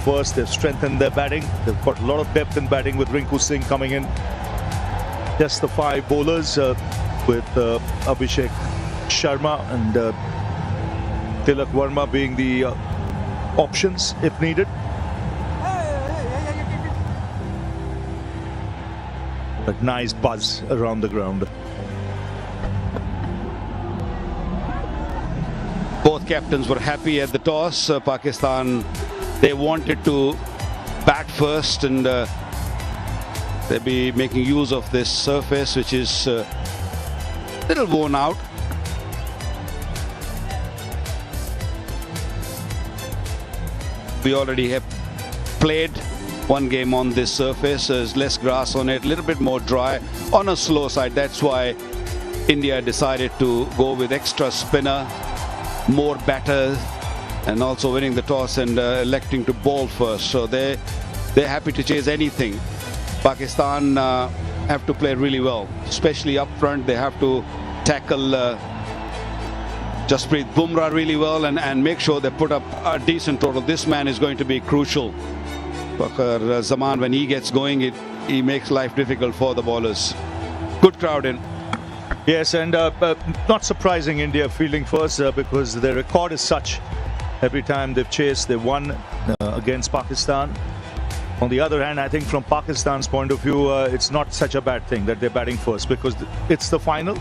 first. They've strengthened their batting. They've got a lot of depth in batting with Rinku Singh coming in. Just the 5 bowlers with Abhishek Sharma and Tilak Verma being the options if needed. But nice buzz around the ground. Both captains were happy at the toss. Pakistan, they wanted to bat first, and they'll be making use of this surface, which is a little worn out. We already have played one game on this surface. There's less grass on it, a little bit more dry, on a slow side. That's why India decided to go with extra spinner, more batters, and also winning the toss and electing to bowl first. So they're happy to chase anything. Pakistan have to play really well, especially up front. They have to tackle Jasprit Bumrah really well and make sure they put up a decent total. This man is going to be crucial. Fakhar Zaman, when he gets going, he makes life difficult for the bowlers. Good crowd in. Yes, and not surprising India fielding first because their record is such. Every time they've chased, they've won against Pakistan. On the other hand, I think from Pakistan's point of view, it's not such a bad thing that they're batting first because it's the final.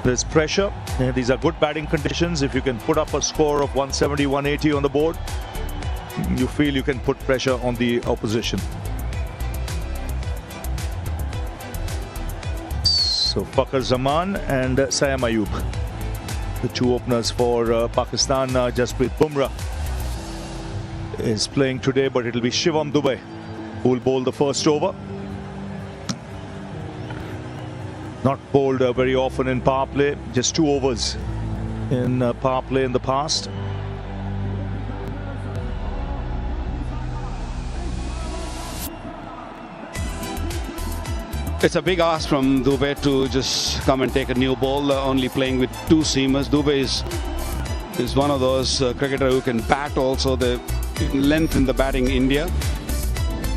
There's pressure. These are good batting conditions. If you can put up a score of 170, 180 on the board, you feel you can put pressure on the opposition. So Fakhar Zaman and Saim Ayub, the 2 openers for Pakistan. Jasprit Bumrah is playing today, but it'll be Shivam Dube who will bowl the first over. Not bowled very often in power play, just 2 overs in power play in the past. It's a big ask from Dube to just come and take a new ball, only playing with 2 seamers. Dube is one of those cricketers who can bat also, the length in the batting India.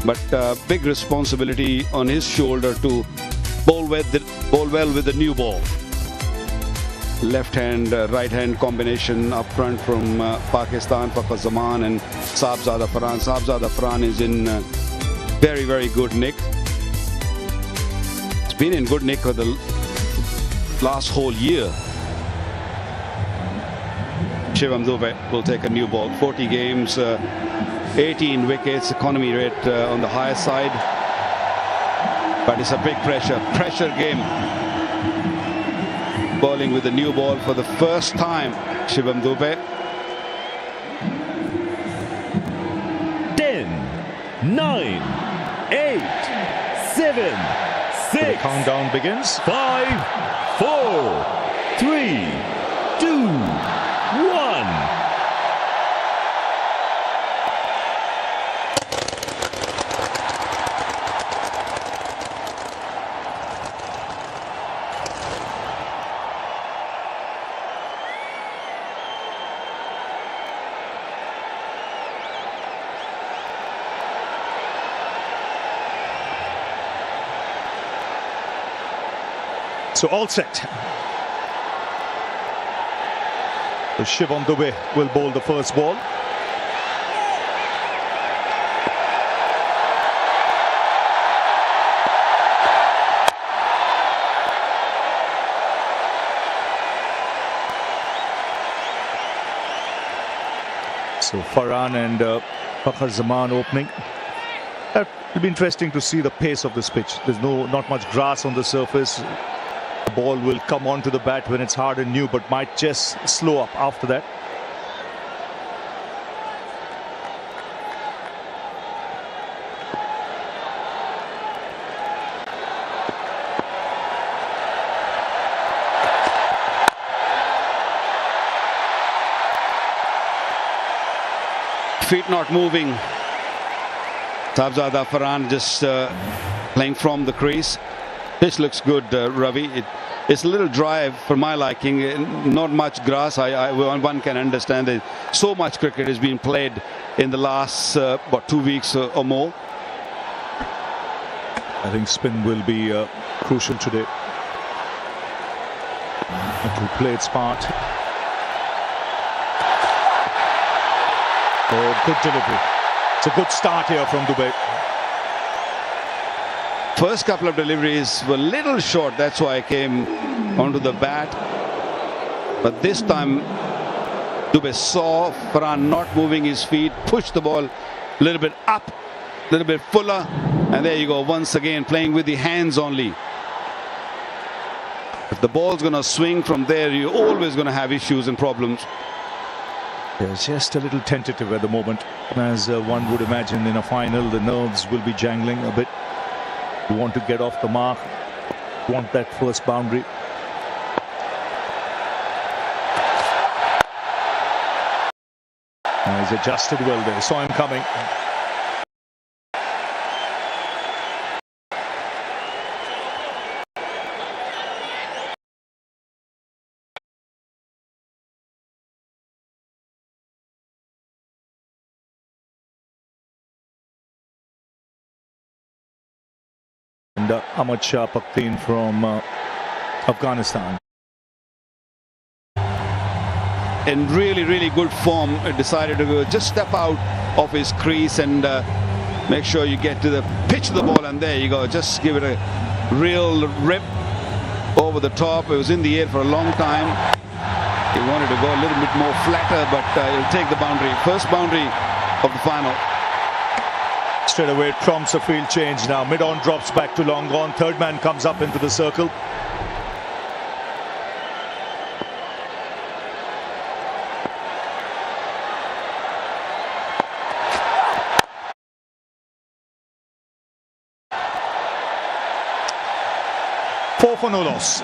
But big responsibility on his shoulder to bowl well with the new ball. Left hand, right hand combination up front from Pakistan, Fakhar Zaman and Sahibzada Farhan. Sahibzada Farhan is in very, very good nick. Been in good nick for the last whole year. Shivam Dube will take a new ball. 40 games, 18 wickets, economy rate on the higher side. But it's a big pressure game. Bowling with the new ball for the first time, Shivam Dube. 10, 9, 8, 7, 6. The countdown begins. 5, 4, 3, 2, 1. So all set. So Shivam Dube will bowl the first ball. So Farhan and Fakhar Zaman opening. It'll be interesting to see the pace of this pitch. There's not much grass on the surface. The ball will come onto the bat when it's hard and new, but might just slow up after that. Feet not moving. Sahibzada Farhan just playing from the crease. This looks good, Ravi. It's a little dry for my liking. Not much grass. One can understand that so much cricket is being played in the last 2 weeks or more. I think spin will be crucial today. It will play its part. Oh, good delivery. It's a good start here from Dubey. First couple of deliveries were a little short, that's why I came onto the bat. But this time, Dubey saw Farhan not moving his feet, pushed the ball a little bit up, a little bit fuller, and there you go, once again playing with the hands only. If the ball's going to swing from there, you're always going to have issues and problems. They're just a little tentative at the moment. As one would imagine in a final, the nerves will be jangling a bit. You want to get off the mark, want that first boundary. He's adjusted well there, saw him coming. And Ahmad Shah Pakhtien from Afghanistan. In really good form, decided to just step out of his crease and make sure you get to the pitch of the ball, and there you go, just give it a real rip over the top. It was in the air for a long time. He wanted to go a little bit more flatter, but he'll take the boundary. First boundary of the final. Straight away it prompts a field change now. Mid-on drops back to long on. Third man comes up into the circle. Four for no loss.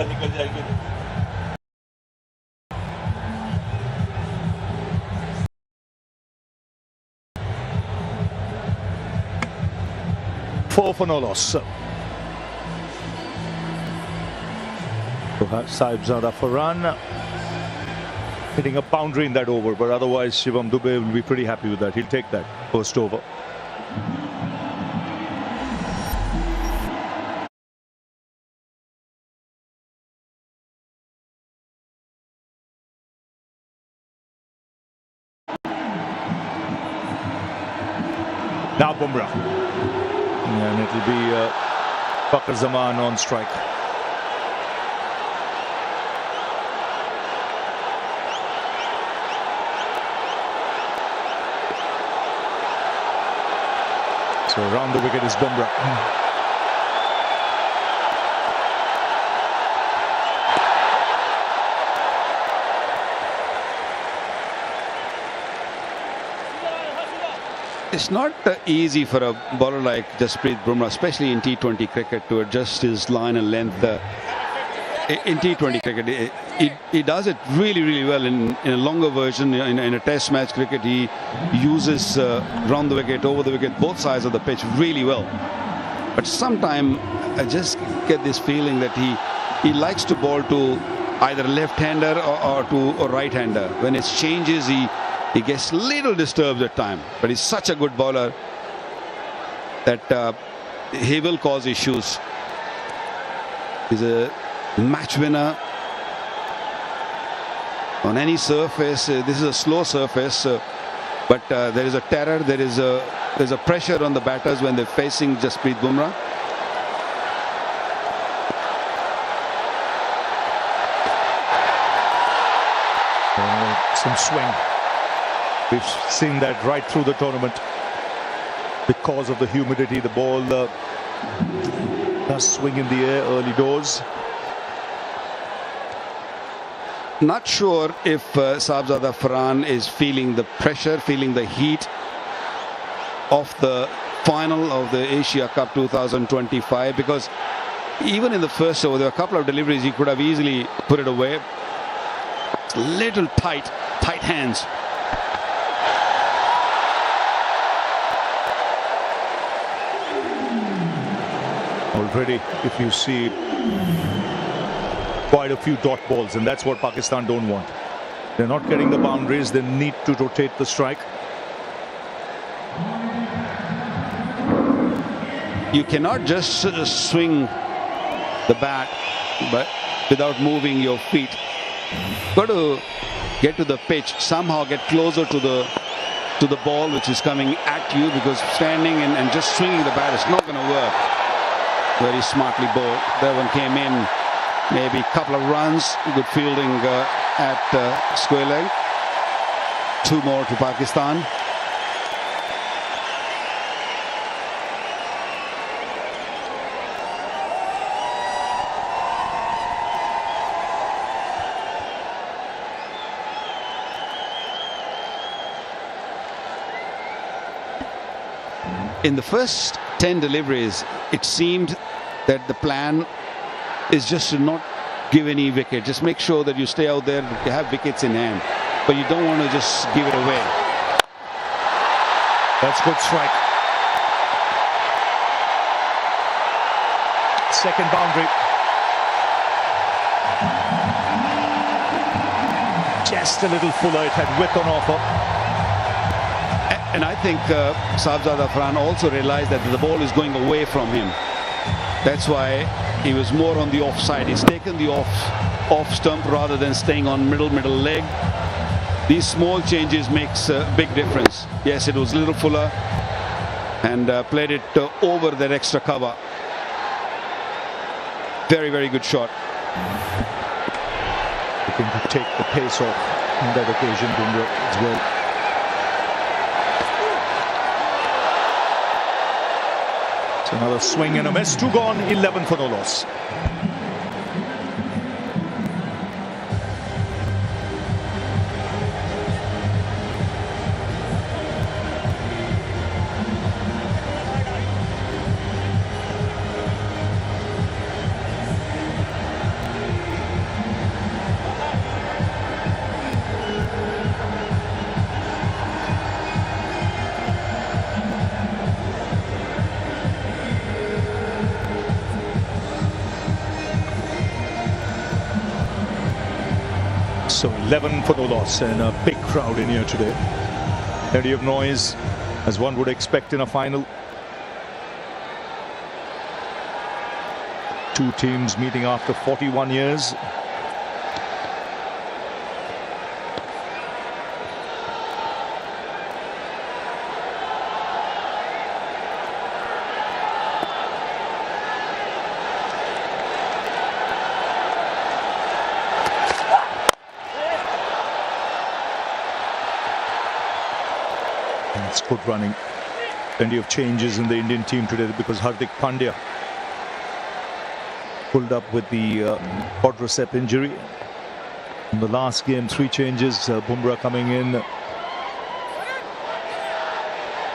निकल जाएगी. Four for no loss. Sahibzada Farhan hitting a boundary in that over, but otherwise Shivam Dubey will be pretty happy with that. He'll take that first over. Now Bumrah, and it will be Fakhar Zaman on strike. So around the wicket is Bumrah. It's not easy for a bowler like Jasprit Bumrah, especially in T20 cricket, to adjust his line and length. In T20 cricket, he does it really well. In a longer version, in a test match cricket, he uses round the wicket, over the wicket, both sides of the pitch really well. But sometimes I just get this feeling that he likes to bowl to either a left-hander or to a right-hander. When it changes, he gets a little disturbed at time, but he's such a good bowler that he will cause issues. He's a match winner on any surface. This is a slow surface, but there is a terror, there's a pressure on the batters when they're facing Jasprit Bumrah. Some swing. We've seen that right through the tournament. Because of the humidity, the ball does swing in the air early doors. Not sure if Sahibzada Farhan is feeling the pressure, feeling the heat of the final of the Asia Cup 2025, because even in the first over, there were a couple of deliveries he could have easily put it away. Little tight hands. Already, if you see quite a few dot balls, and that's what Pakistan don't want. They're not getting the boundaries. They need to rotate the strike. You cannot just swing the bat but without moving your feet. Got to get to the pitch, somehow get closer to the ball which is coming at you, because standing and just swinging the bat is not going to work. Very smartly bowled. That one came in, maybe a couple of runs. Good fielding at square leg. 2 more to Pakistan. In the first 10 deliveries, it seemed that the plan is just to not give any wicket. Just make sure that you stay out there, you have wickets in hand, but you don't want to just give it away. That's good strike. Second boundary. Just a little fuller. It had width on offer. And I think Shahzad Afran also realized that the ball is going away from him. That's why he was more on the offside. He's taken the off stump rather than staying on middle leg. These small changes makes a big difference. Yes, it was a little fuller and played it over that extra cover. Very, very good shot. Looking to take the pace off on that occasion, Bumrah as well. So another swing and a miss. 2 gone, 11 for no loss. So 11 for no loss, and a big crowd in here today. Plenty of noise, as one would expect in a final. 2 teams meeting after 41 years. It's good running. Plenty of changes in the Indian team today because Hardik Pandya pulled up with the quadricep injury. In the last game, 3 changes. Bumrah coming in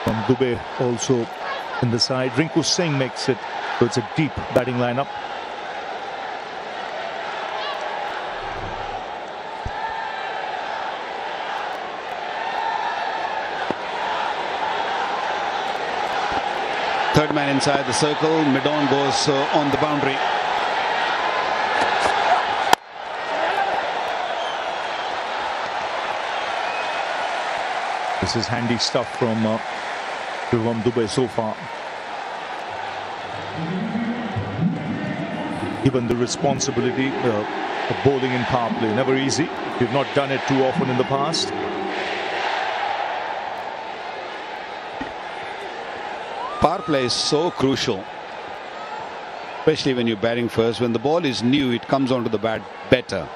from Dubey also in the side. Rinku Singh makes it, so it's a deep batting lineup. Third man inside the circle. Mid-on goes on the boundary. This is handy stuff from Shivam Dube so far. Given the responsibility of bowling in power play, never easy. We've not done it too often in the past. Power play is so crucial, especially when you're batting first. When the ball is new, it comes onto the bat better.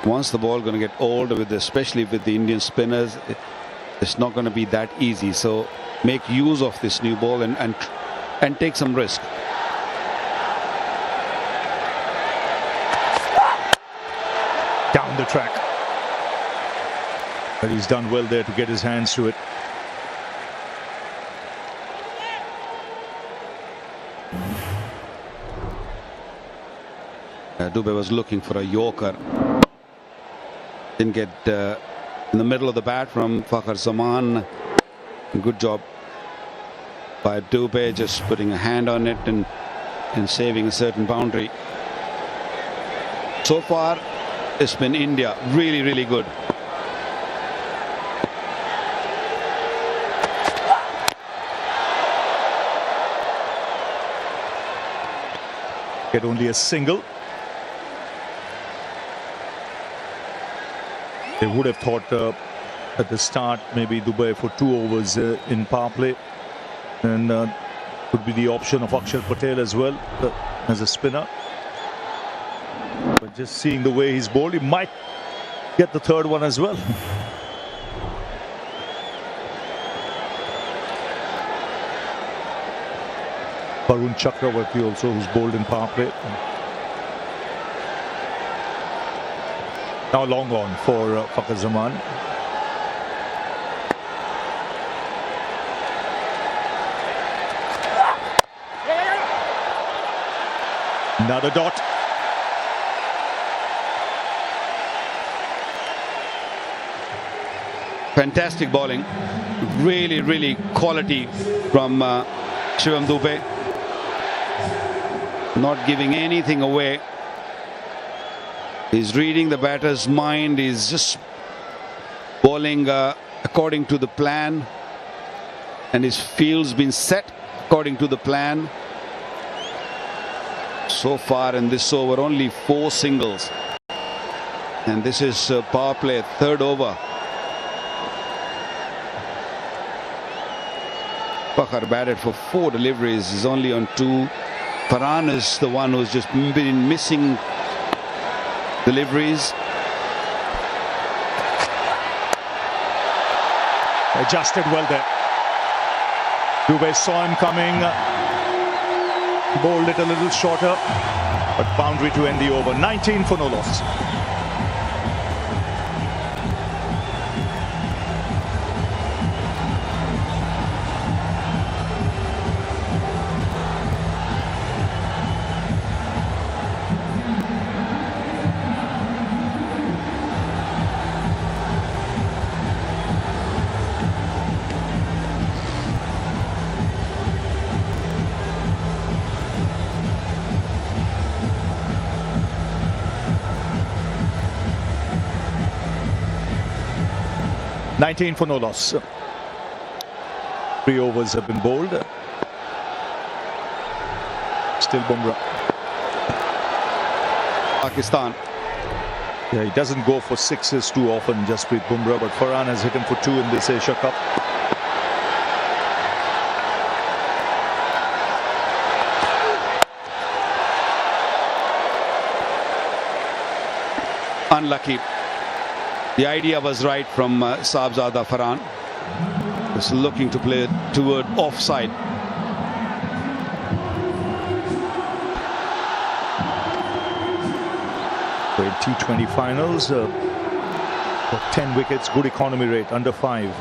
Once the ball going to get old, especially with the Indian spinners, it's not going to be that easy. So make use of this new ball and take some risk. Down the track. But he's done well there to get his hands to it. Dubey was looking for a yorker. Didn't get in the middle of the bat from Fakhar Zaman. Good job by Dubey, just putting a hand on it and saving a certain boundary. So far, it's been India really, really good. Get only a single. They would have thought at the start maybe Dubey for 2 overs in power play, and could be the option of Akshar Patel as well as a spinner. But just seeing the way he's bowled, he might get the third one as well. Varun Chakravarti also, who's bowled in power play. Now long on for Fakhar Zaman. Another dot. Fantastic bowling. Really, really quality from Shivam Dubey. Not giving anything away. He's reading the batter's mind. He's just bowling according to the plan. And his field's been set according to the plan. So far in this over, only 4 singles. And this is power play, 3rd over. Fakhar batted for 4 deliveries. He's only on 2. Farhan is the one who's just been missing deliveries. Adjusted well there. Dubey saw him coming, bowled it a little shorter, but boundary to end the over. 19 for no loss. $19 for no loss. 3 overs have been bowled. Still Bumrah. Pakistan. Yeah, he doesn't go for 6s too often, Jasprit Bumrah, but Farhan has hit him for 2 in this Asia Cup. Unlucky. The idea was right from Sahibzada Farhan. Just looking to play toward offside. Played T20 finals. Got 10 wickets, good economy rate, under 5.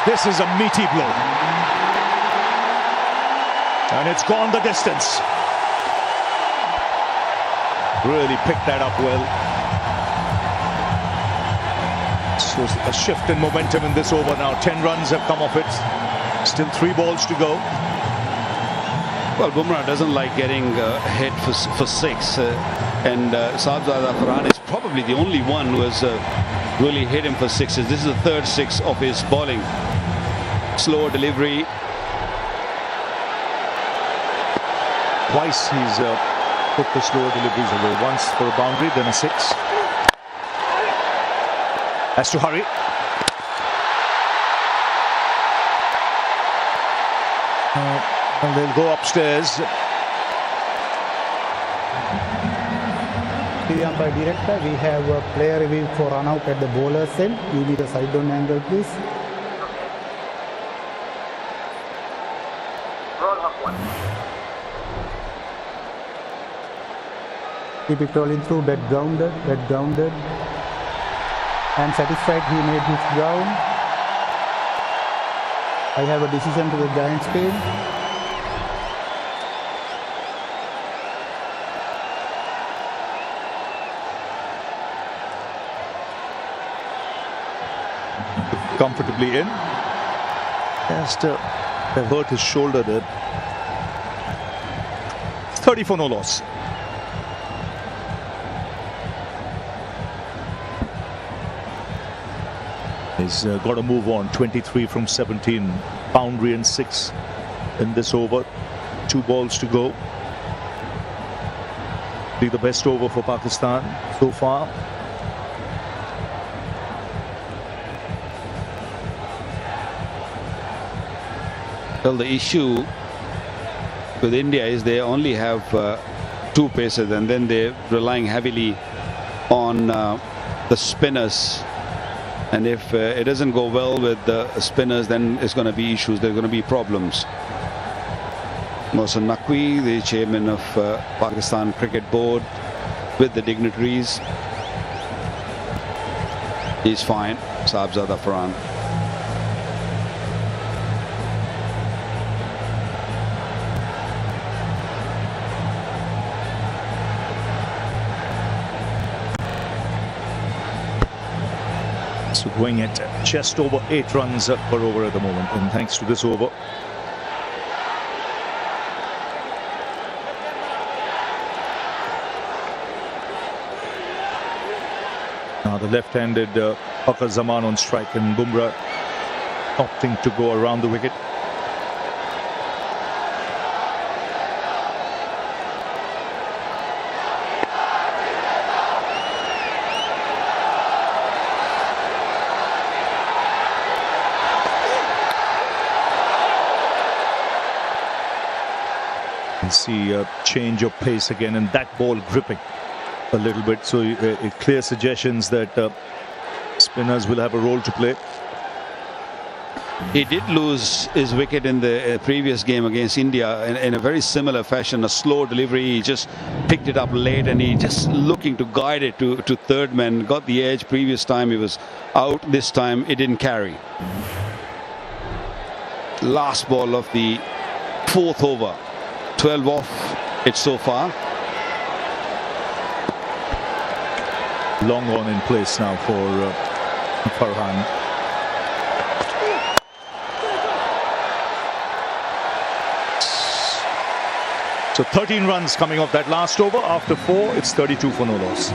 This is a meaty blow, and it's gone the distance. Really picked that up well. So a shift in momentum in this over now. 10 runs have come off it. Still 3 balls to go. Well, Bumrah doesn't like getting hit for 6, and Sahibzada Farhan is probably the only one who has really hit him for 6s. This is the 3rd 6 of his bowling. Slower delivery. Twice he's put the slower deliveries away. Once for a boundary, then a 6. Has to hurry. And they'll go upstairs. The umpire director, we have a player review for run out at the bowler's end. You need a side down angle, please. Keep it rolling through, dead grounded, dead grounded. and satisfied he made his ground. I have a decision to the Giants game. Comfortably in. Just hurt his shoulder there. 30 for no loss. He's got to move on. 23 from 17. Boundary and 6 in this over. 2 balls to go. Be the best over for Pakistan so far. Well, the issue with India is they only have 2 pacers, and then they're relying heavily on the spinners. And if it doesn't go well with the spinners, then it's going to be issues. There are going to be problems. Mohsen Naqvi, the chairman of Pakistan Cricket Board, with the dignitaries, he's fine. Sahibzada Farhan. So going at just over 8 runs per over at the moment, and thanks to this over. Now the left-handed Fakhar Zaman on strike, and Bumrah opting to go around the wicket. See a change of pace again, and that ball gripping a little bit, so clear suggestions that spinners will have a role to play. He did lose his wicket in the previous game against India in a very similar fashion. A slow delivery, he just picked it up late, and he just looking to guide it to third man. Got the edge. Previous time he was out. This time it didn't carry. Last ball of the 4th over. 12 off it so far. Long on in place now for Farhan. So 13 runs coming off that last over. After 4, it's 32 for no loss.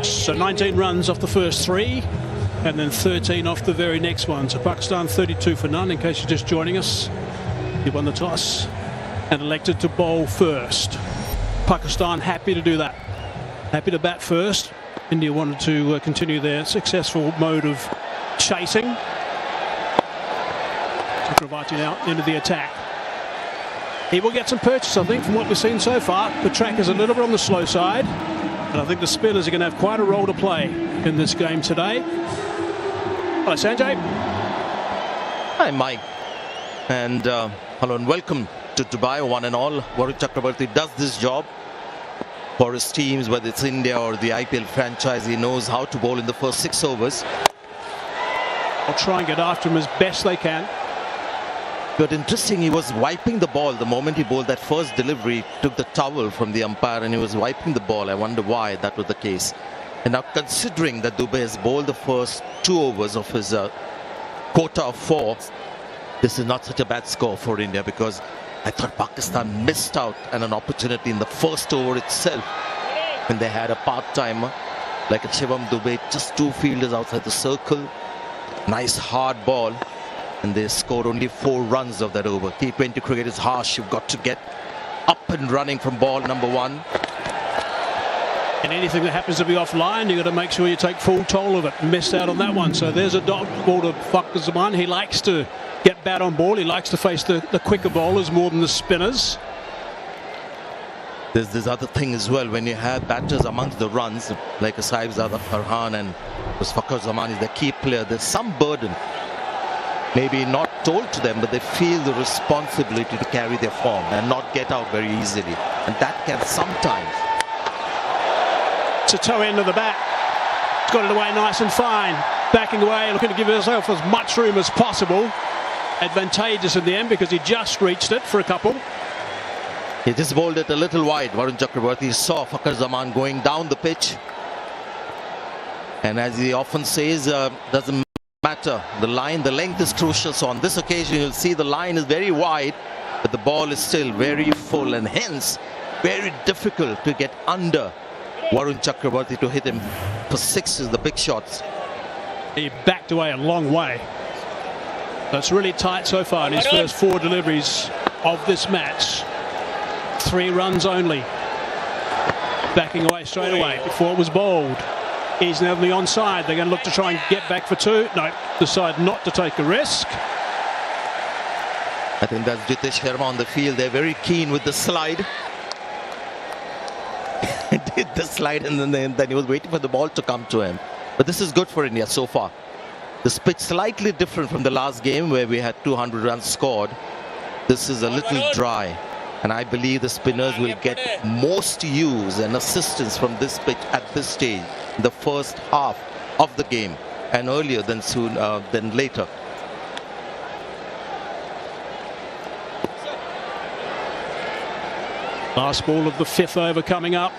So 19 runs off the first 3, and then 13 off the very next one. So Pakistan 32 for none, in case you're just joining us. He won the toss and elected to bowl first. Pakistan happy to do that. Happy to bat first. India wanted to continue their successful mode of chasing. Chakravarti now into the attack. He will get some purchase, I think, from what we've seen so far. The track is a little bit on the slow side, and I think the spinners are going to have quite a role to play in this game today. Hello, Sanjay. Hi, Mike. And hello and welcome to Dubai, one and all. Warwick Chakravarti does this job for his teams, whether it's India or the IPL franchise. He knows how to bowl in the first 6 overs. I'll try and get after him as best they can. But interesting, he was wiping the ball the moment he bowled that first delivery, took the towel from the umpire and he was wiping the ball. I wonder why that was the case. And now considering that Dubey has bowled the first 2 overs of his quota of 4, this is not such a bad score for India, because I thought Pakistan missed out on an opportunity in the first over itself when they had a part-timer like a Shivam Dubey, just 2 fielders outside the circle. Nice hard ball. And they scored only 4 runs of that over. T20 cricket is harsh. You've got to get up and running from ball number 1. And anything that happens to be offline, you've got to make sure you take full toll of it. Missed out on that one. So there's a dot ball to Fakhar Zaman. He likes to get bat on ball. He likes to face the quicker bowlers more than the spinners. There's this other thing as well. When you have batters amongst the runs, like Saib Zada Farhan and Fakhar Zaman is the key player, there's some burden. Maybe not told to them, but they feel the responsibility to carry their form and not get out very easily. And that can sometimes... It's a toe end of the bat. It's got it away nice and fine. Backing away, looking to give himself as much room as possible. Advantageous in the end because he just reached it for a couple. He just bowled it a little wide. Varun Chakravarti saw Fakhar Zaman going down the pitch. And as he often says, doesn't matter. The line, the length is crucial. So on this occasion, you'll see the line is very wide, but the ball is still very full and hence very difficult to get under Varun Chakravarti to hit him for sixes, the big shots. He backed away a long way. So it's really tight so far in his first 4 deliveries of this match. 3 runs only. Backing away straight away before it was bowled. He's now on the onside. They're going to look to try and get back for 2. No, decide not to take a risk. I think that's Jitesh Sharma on the field. They're very keen with the slide. Did the slide and then he was waiting for the ball to come to him. But this is good for India so far. This pitch slightly different from the last game where we had 200 runs scored. This is a little dry. And I believe the spinners will get most use and assistance from this pitch at this stage, the first half of the game, and earlier than later. Last ball of the 5th over coming up.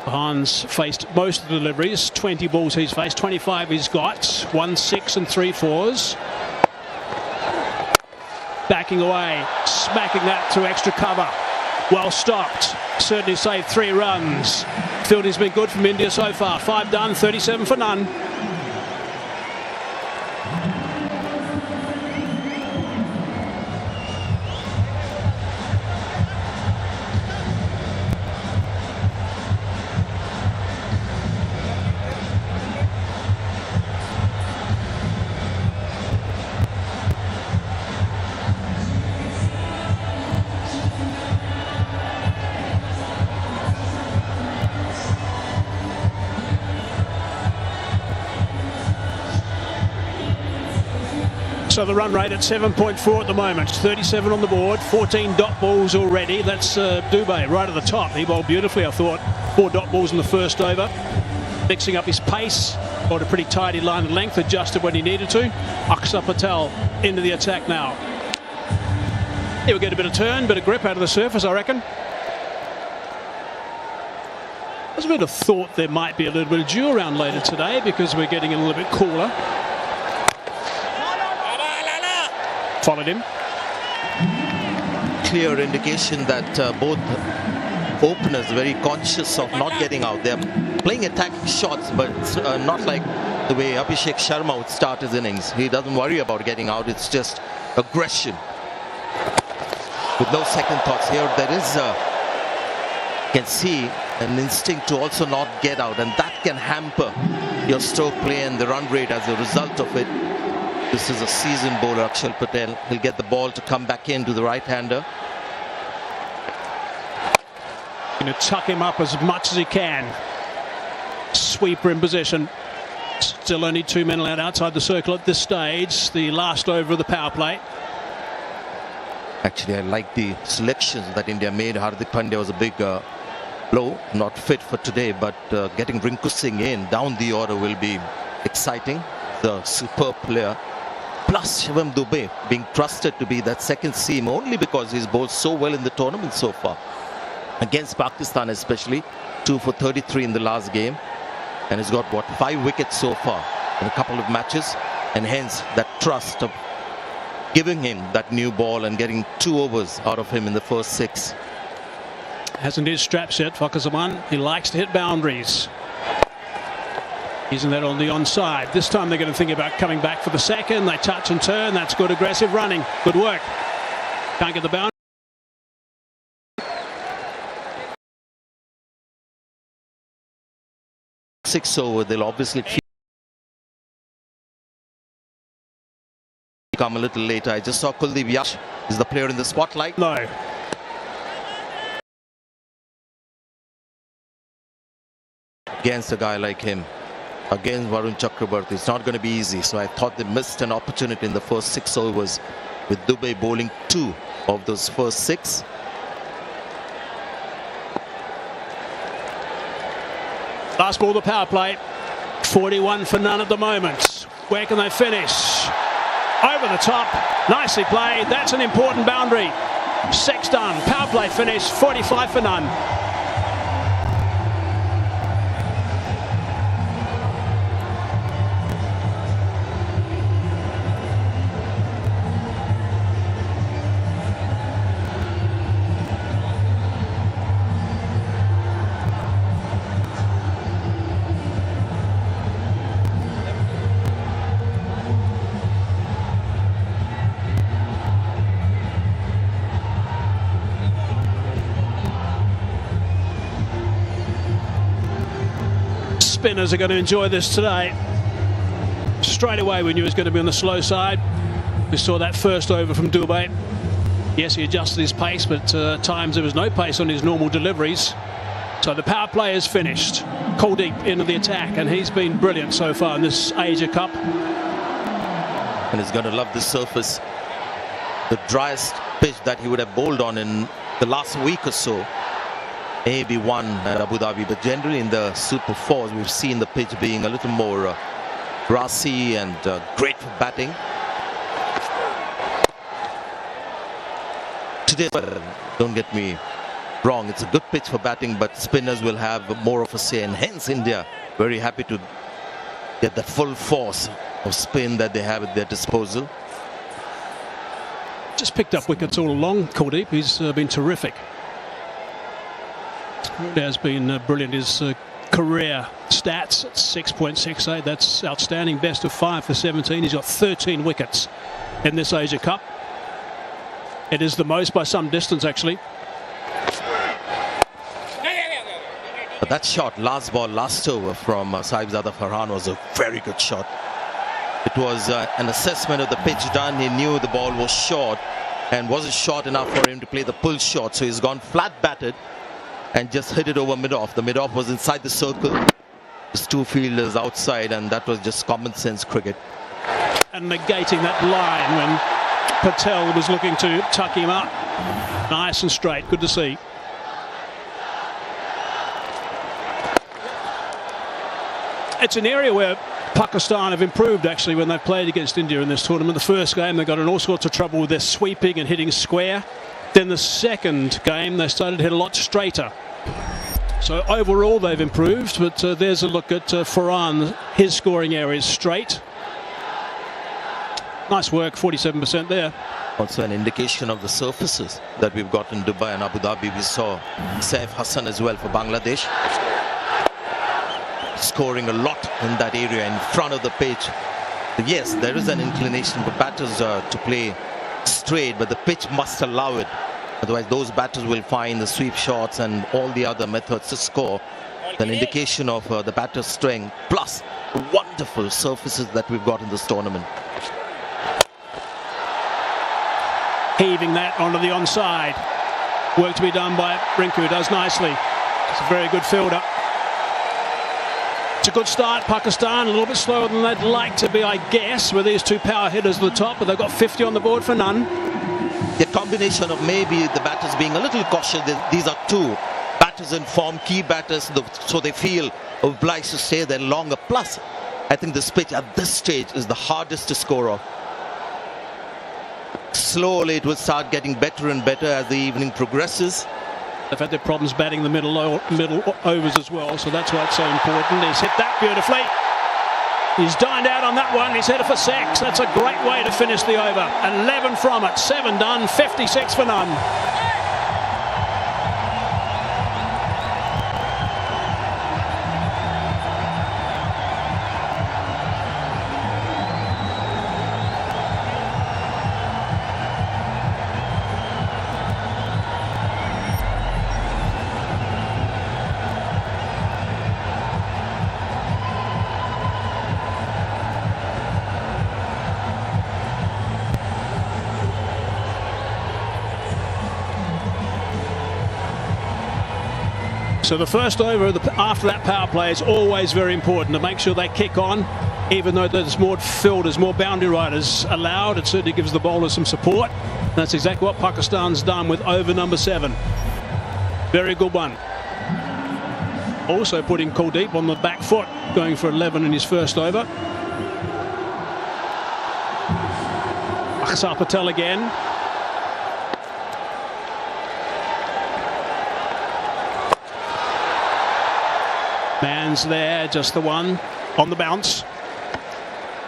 Hans faced most of the deliveries. 20 balls he's faced, 25 he's got. 1 6 and 3 4s. Backing away, smacking that to extra cover. Well stopped. Certainly saved 3 runs. Fielding's been good from India so far. 5 done, 37 for none. So the run rate at 7.4 at the moment. 37 on the board, 14 dot balls already. That's Dubey right at the top. He bowled beautifully, I thought. 4 dot balls in the first over. Mixing up his pace. Bowled a pretty tidy line of length, adjusted when he needed to. Akshar Patel into the attack now. He'll get a bit of turn, bit of grip out of the surface, I reckon. There's a bit of thought there might be a little bit of dew around later today because we're getting a little bit cooler. Followed him. Clear indication that both openers are very conscious of not getting out. They're playing attacking shots, but not like the way Abhishek Sharma would start his innings. He doesn't worry about getting out. It's just aggression with no second thoughts. Here there is can see an instinct to also not get out, and that can hamper your stroke play and the run rate as a result of it. This is a seasoned bowler, Akshar Patel. He'll get the ball to come back into the right-hander. Going to tuck him up as much as he can. Sweeper in position. Still only 2 men allowed outside the circle at this stage. The last over of the power play. Actually, I like the selections that India made. Hardik Pandya was a big blow. Not fit for today, but getting Rinku Singh in down the order will be exciting. The superb player. Plus Shivam Dube being trusted to be that second seam only because he's bowled so well in the tournament so far. Against Pakistan especially. 2 for 33 in the last game. And he's got, what, 5 wickets so far in a couple of matches. And hence that trust of giving him that new ball and getting 2 overs out of him in the first 6. Hasn't his straps yet, Fakhar Zaman. He likes to hit boundaries. Isn't that on the onside? This time they're going to think about coming back for the second. They touch and turn. That's good aggressive running. Good work. Can't get the boundary. 6 over, they'll obviously come a little later. I just saw Kuldeep Yash is the player in the spotlight. No. Against a guy like him, against Varun Chakrabarti, it's not going to be easy. So I thought they missed an opportunity in the first 6 overs with Dubey bowling 2 of those first 6. Last ball, the power play. 41 for none at the moment. Where can they finish? Over the top. Nicely played. That's an important boundary. 6 done. Power play finish. 45 for none. Spinners are going to enjoy this today. Straight away we knew he was going to be on the slow side. We saw that first over from Dubey. Yes, he adjusted his pace, but at times there was no pace on his normal deliveries. So the power play is finished. Kuldeep into the attack, and he's been brilliant so far in this Asia Cup. And he's going to love this surface. The driest pitch that he would have bowled on in the last week or so. Maybe one at Abu Dhabi, but generally in the Super 4s we've seen the pitch being a little more grassy and great for batting. Today, don't get me wrong, it's a good pitch for batting, but spinners will have more of a say, and hence India very happy to get the full force of spin that they have at their disposal. Just picked up wickets all along, Kuldeep. He's been terrific. He has been brilliant. His career stats at 6.68, that's outstanding. Best of 5 for 17. He's got 13 wickets in this Asia Cup. It is the most by some distance, actually. But that shot, last ball, last over from Sahibzada Farhan was a very good shot. It was an assessment of the pitch done. He knew the ball was short and wasn't short enough for him to play the pull shot. So he's gone flat batted and just hit it over mid-off. The mid-off was inside the circle. There's 2 fielders outside, and that was just common sense cricket. And negating that line when Patel was looking to tuck him up. Nice and straight. Good to see. It's an area where Pakistan have improved actually when they've played against India in this tournament. The first game they got in all sorts of trouble with their sweeping and hitting square. Then the second game they started to hit a lot straighter. So overall they've improved, but there's a look at Farhan. His scoring area is straight. Nice work, 47% there. Also an indication of the surfaces that we've got in Dubai and Abu Dhabi. We saw Saif Hassan as well for Bangladesh, scoring a lot in that area in front of the pitch. Yes, there is an inclination for batters to play straight, but the pitch must allow it. Otherwise those batters will find the sweep shots and all the other methods to score. An indication of the batter's strength, plus the wonderful surfaces that we've got in this tournament. Heaving that onto the onside. Work to be done by Rinku, who does nicely. It's a very good fielder. It's a good start, Pakistan. A little bit slower than they'd like to be, I guess, with these 2 power hitters at the top, but they've got 50 on the board for none. The combination of maybe the batters being a little cautious. These are 2 batters in form, key batters, so they feel obliged to stay there longer. Plus, I think this pitch at this stage is the hardest to score off. Slowly it will start getting better and better as the evening progresses. They've had their problems batting the middle overs as well, so that's why it's so important. He's hit that beautifully. He's dined out on that one. He's headed for 6. That's a great way to finish the over. 11 from it, 7 done, 56 for none. So the first over after that power play is always very important to make sure they kick on, even though there's more fielders, more boundary riders allowed. It certainly gives the bowlers some support. And that's exactly what Pakistan's done with over number 7. Very good one. Also putting Kuldeep on the back foot, going for 11 in his first over. Axar Patel again. Man's there, just the one on the bounce.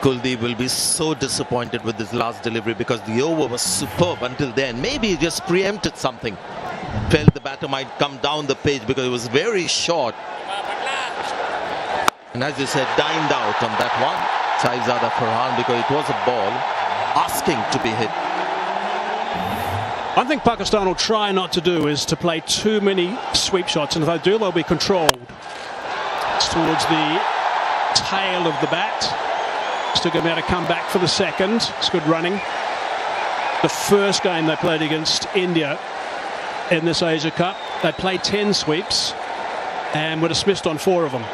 Kuldeep will be so disappointed with this last delivery because the over was superb until then. Maybe he just preempted something. Felt the batter might come down the pitch because it was very short. And as you said, dined out on that one. Saifzada Farhan, because it was a ball asking to be hit. One thing Pakistan will try not to do is to play too many sweep shots, and if they do, they'll be controlled. It's towards the tail of the bat. Still going to be able to come back for the second. It's good running. The first game they played against India in this Asia Cup, they played 10 sweeps and were dismissed on 4 of them.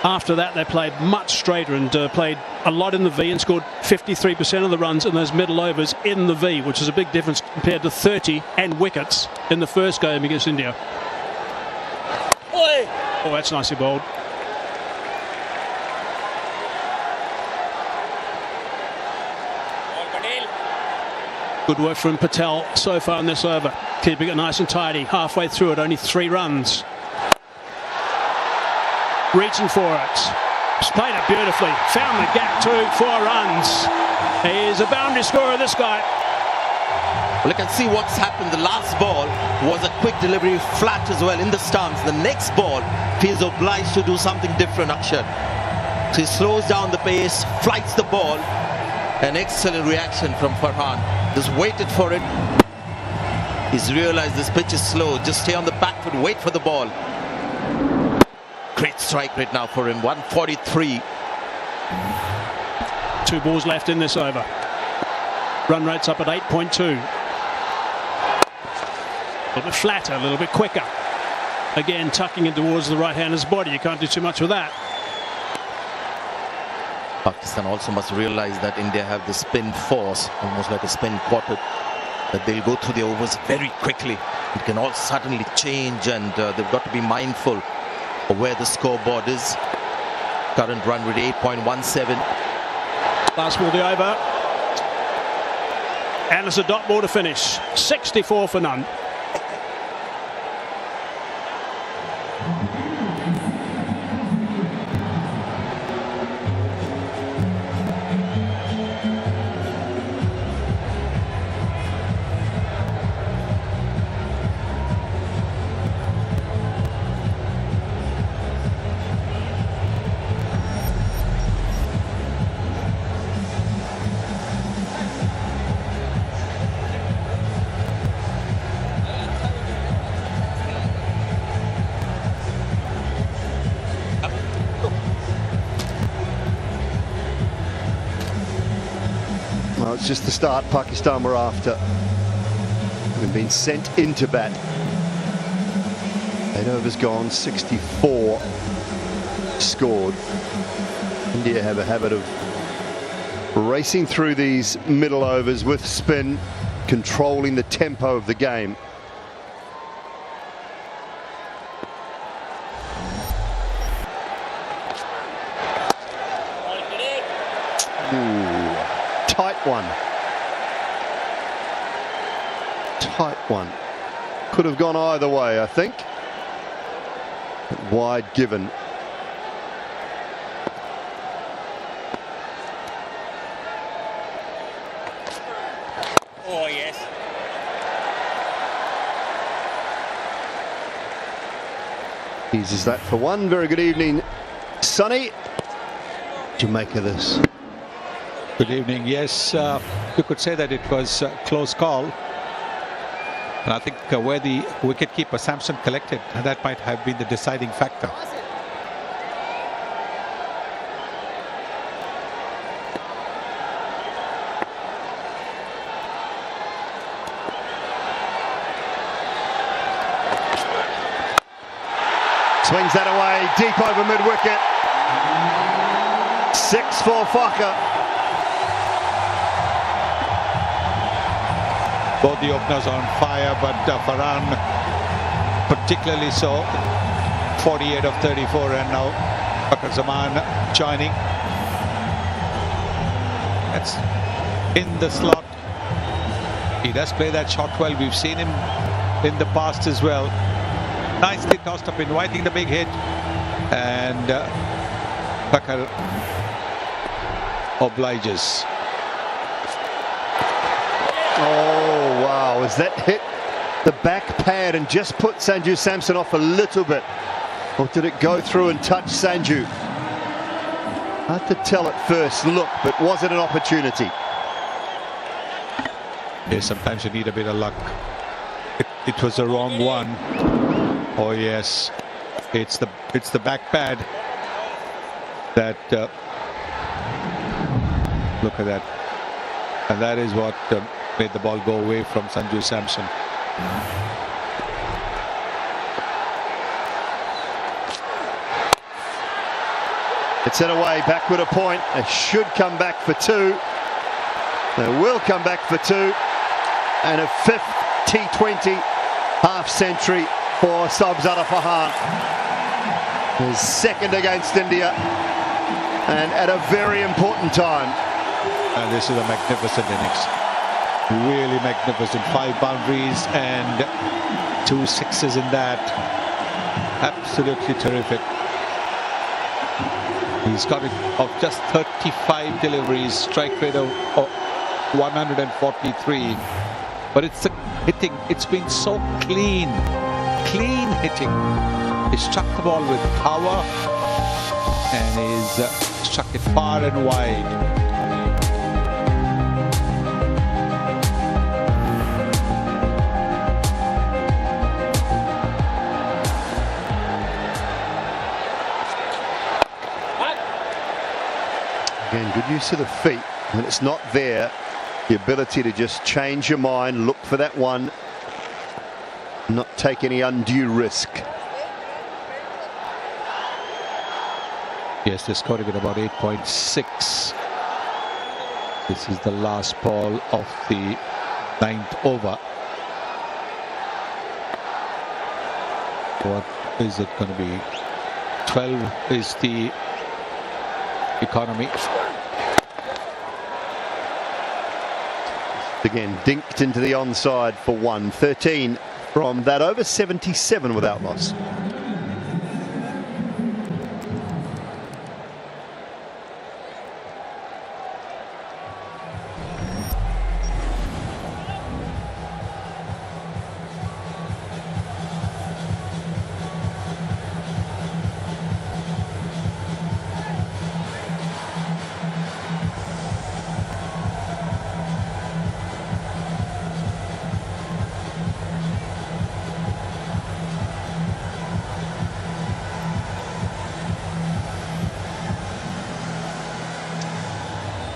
After that, they played much straighter and played a lot in the V and scored 53% of the runs in those middle overs in the V, which is a big difference compared to 30 and wickets in the first game against India. Oh, that's nicely bowled. Good work from Patel so far in this over. Keeping it nice and tidy. Halfway through it, only 3 runs. Reaching for it. He's played it beautifully. Found the gap too. 4 runs. He's a boundary scorer, this guy. Well, you can see what's happened. The last ball was a quick delivery, flat as well in the stance. The next ball feels obliged to do something different, Akshat. So he slows down the pace, flights the ball. An excellent reaction from Farhan. Just waited for it. He's realized this pitch is slow. Just stay on the back foot, wait for the ball. Great strike rate now for him, 143. 2 balls left in this over. Run rate's up at 8.2. A little bit flatter, a little bit quicker. Again, tucking in towards the right-hander's body. You can't do too much with that. Pakistan also must realize that India have the spin force, almost like a spin quartet, that they'll go through the overs very quickly. It can all suddenly change, and they've got to be mindful of where the scoreboard is. Current run rate 8.17. Last ball the over. And it's a dot ball to finish. 64 for none. Well, it's just the start Pakistan were after. They've been sent into bat. 8 overs gone, 64 scored. India have a habit of racing through these middle overs with spin, controlling the tempo of the game. Tight one. Tight one. Could have gone either way, I think. Wide given. Oh, yes. Eases that for one. Very good evening, Sonny. What do you make of this? Good evening. Yes, you could say that it was a close call. And I think where the wicketkeeper Samson collected, that might have been the deciding factor. Swings that away, deep over mid-wicket. 6 for Faka. Both the openers on fire, but Farhan particularly so. 48 of 34, and now Fakhar Zaman joining. That's in the slot. He does play that shot well. We've seen him in the past as well. Nicely tossed up, inviting the big hit, and Fakhar obliges. Oh, wow. Has that hit the back pad and just put Sanju Samson off a little bit? Or did it go through and touch Sanju? Hard to tell at first look, but was it an opportunity? Yeah, sometimes you need a bit of luck. It was the wrong one. Oh yes, it's the back pad that look at that, and that is what made the ball go away from Sanju Samson. It's in away, backward a point. They should come back for 2. They will come back for 2, and a 5th T20 half century for Sabzara Farhan. His 2nd against India, and at a very important time. And this is a magnificent innings. Really magnificent. 5 boundaries and 2 sixes in that. Absolutely terrific. He's got it of just 35 deliveries, strike rate of 143. But it's the hitting. It's been so clean hitting. He struck the ball with power, and he's struck it far and wide. Again, good use of the feet. When it's not there, the ability to just change your mind, look for that one, not take any undue risk. Yes, they're scoring at about 8.6. This is the last ball of the 9th over. What is it going to be? 12 is the economy. Again, dinked into the onside for 1. 13 from that over, 77 without loss.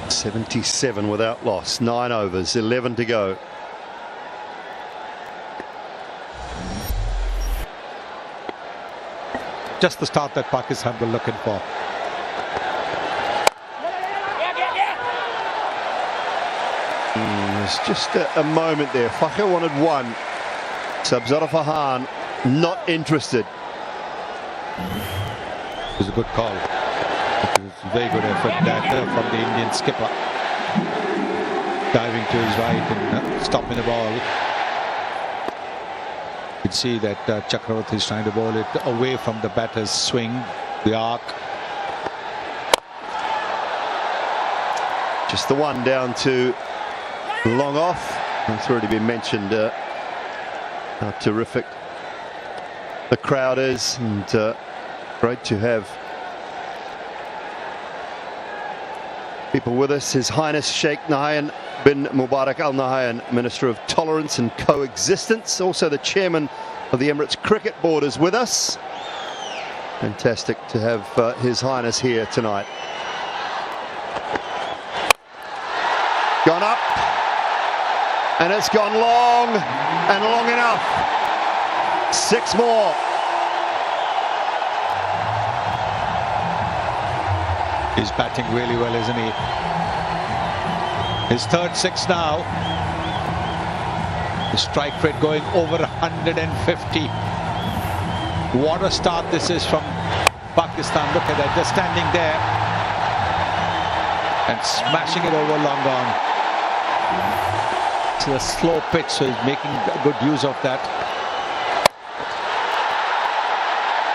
.77 without loss, 9 overs, 11 to go. Just the start that Pakistan were looking for. There's just a moment there. Faka wanted 1. Sabzara Farhan not interested. It was a good call. It was a very good effort that from the Indian skipper, diving to his right and stopping the ball. You can see that Chakravarti is trying to bowl it away from the batter's swing, the arc. Just the one down to long off. It's already been mentioned how terrific the crowd is, and great to have people with us. His Highness Sheikh Nahyan bin Mubarak Al Nahyan, Minister of Tolerance and Coexistence, also the Chairman of the Emirates Cricket Board, is with us. Fantastic to have His Highness here tonight. Gone up, and it's gone long, and long enough. 6 more. He's batting really well, isn't he? His third six now. The strike rate going over 150. What a start this is from Pakistan. Look at that, just standing there and smashing it over long on. It's a slow pitch, so he's making good use of that.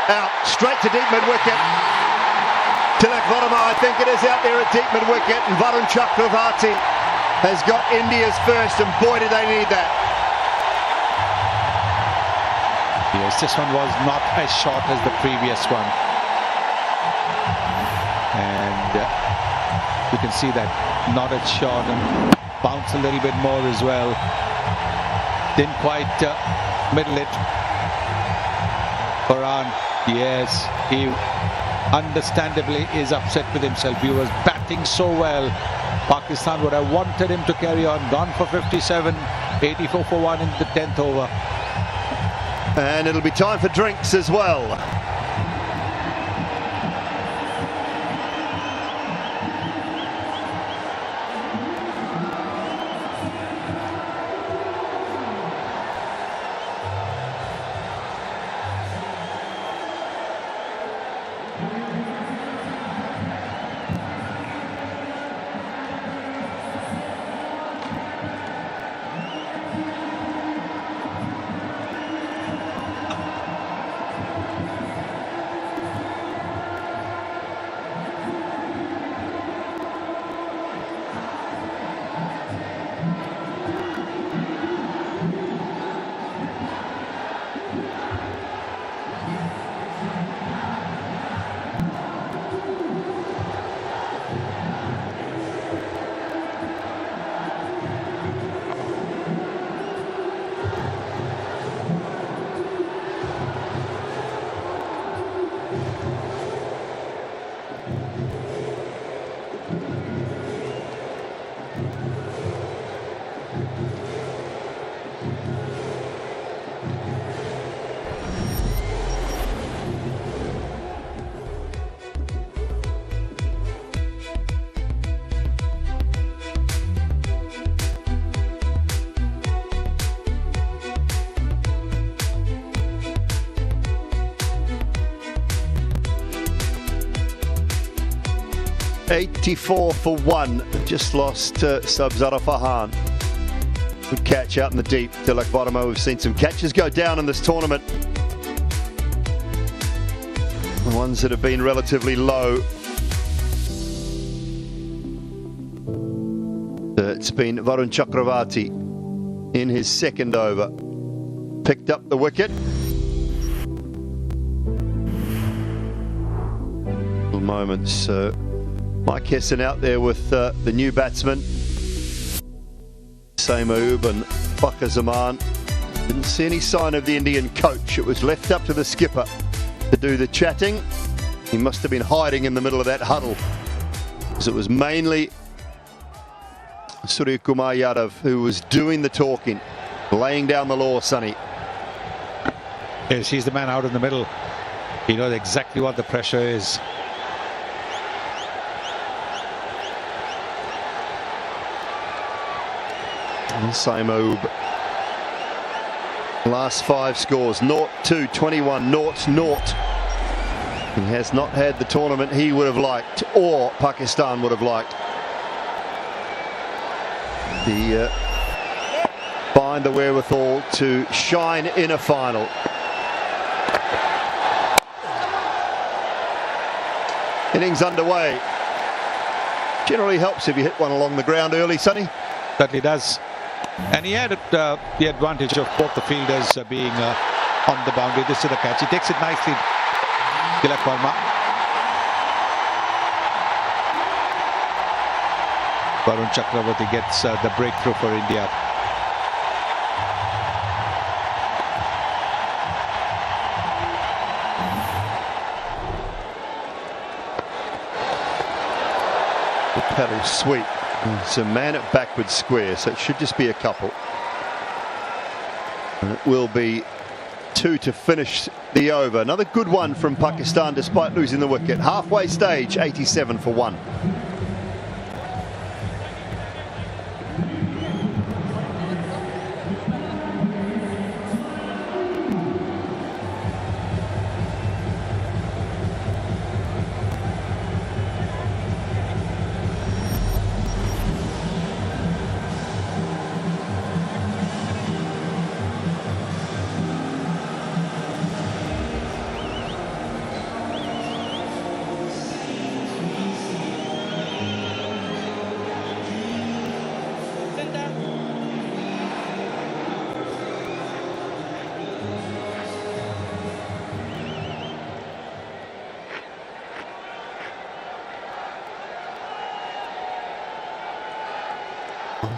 Out, straight to deep mid-wicket. Tilak Varma, I think it is out there at deep mid-wicket, and Varun Chakravarti has got India's first, and boy did they need that. Yes, this one was not as short as the previous one. And you can see that not as short and bounce a little bit more as well. Didn't quite middle it. Farhan, yes, he understandably is upset with himself. He was batting so well. Pakistan would have wanted him to carry on. Gone for 57, 84 for 1 in the 10th over. And it'll be time for drinks as well. $84 for 1. Just lost Sabzara Farhan. Good catch out in the deep. Tilak Varma, we've seen some catches go down in this tournament. The ones that have been relatively low. It's been Varun Chakravarti in his second over. Picked up the wicket. Moments. Mike Hesson out there with the new batsman. Samoub and Fakhar Zaman. Didn't see any sign of the Indian coach. It was left up to the skipper to do the chatting. He must have been hiding in the middle of that huddle, because it was mainly Surya Kumar Yadav who was doing the talking, laying down the law, Sonny. Yes, he's the man out in the middle. He knows exactly what the pressure is. Samoub. Last 5 scores, 0-2, 21, 0-0. He has not had the tournament he would have liked, or Pakistan would have liked. The find the wherewithal to shine in a final. Innings underway. Generally helps if you hit one along the ground early, Sonny. Certainly does. And he had the advantage of both the fielders being on the boundary. This is the catch. He takes it nicely, Tilak Varma. Varun Chakravarti gets the breakthrough for India. The paddle sweep. It's a man at backward square, so it should just be a couple. And it will be 2 to finish the over. Another good one from Pakistan despite losing the wicket. Halfway stage, 87 for 1.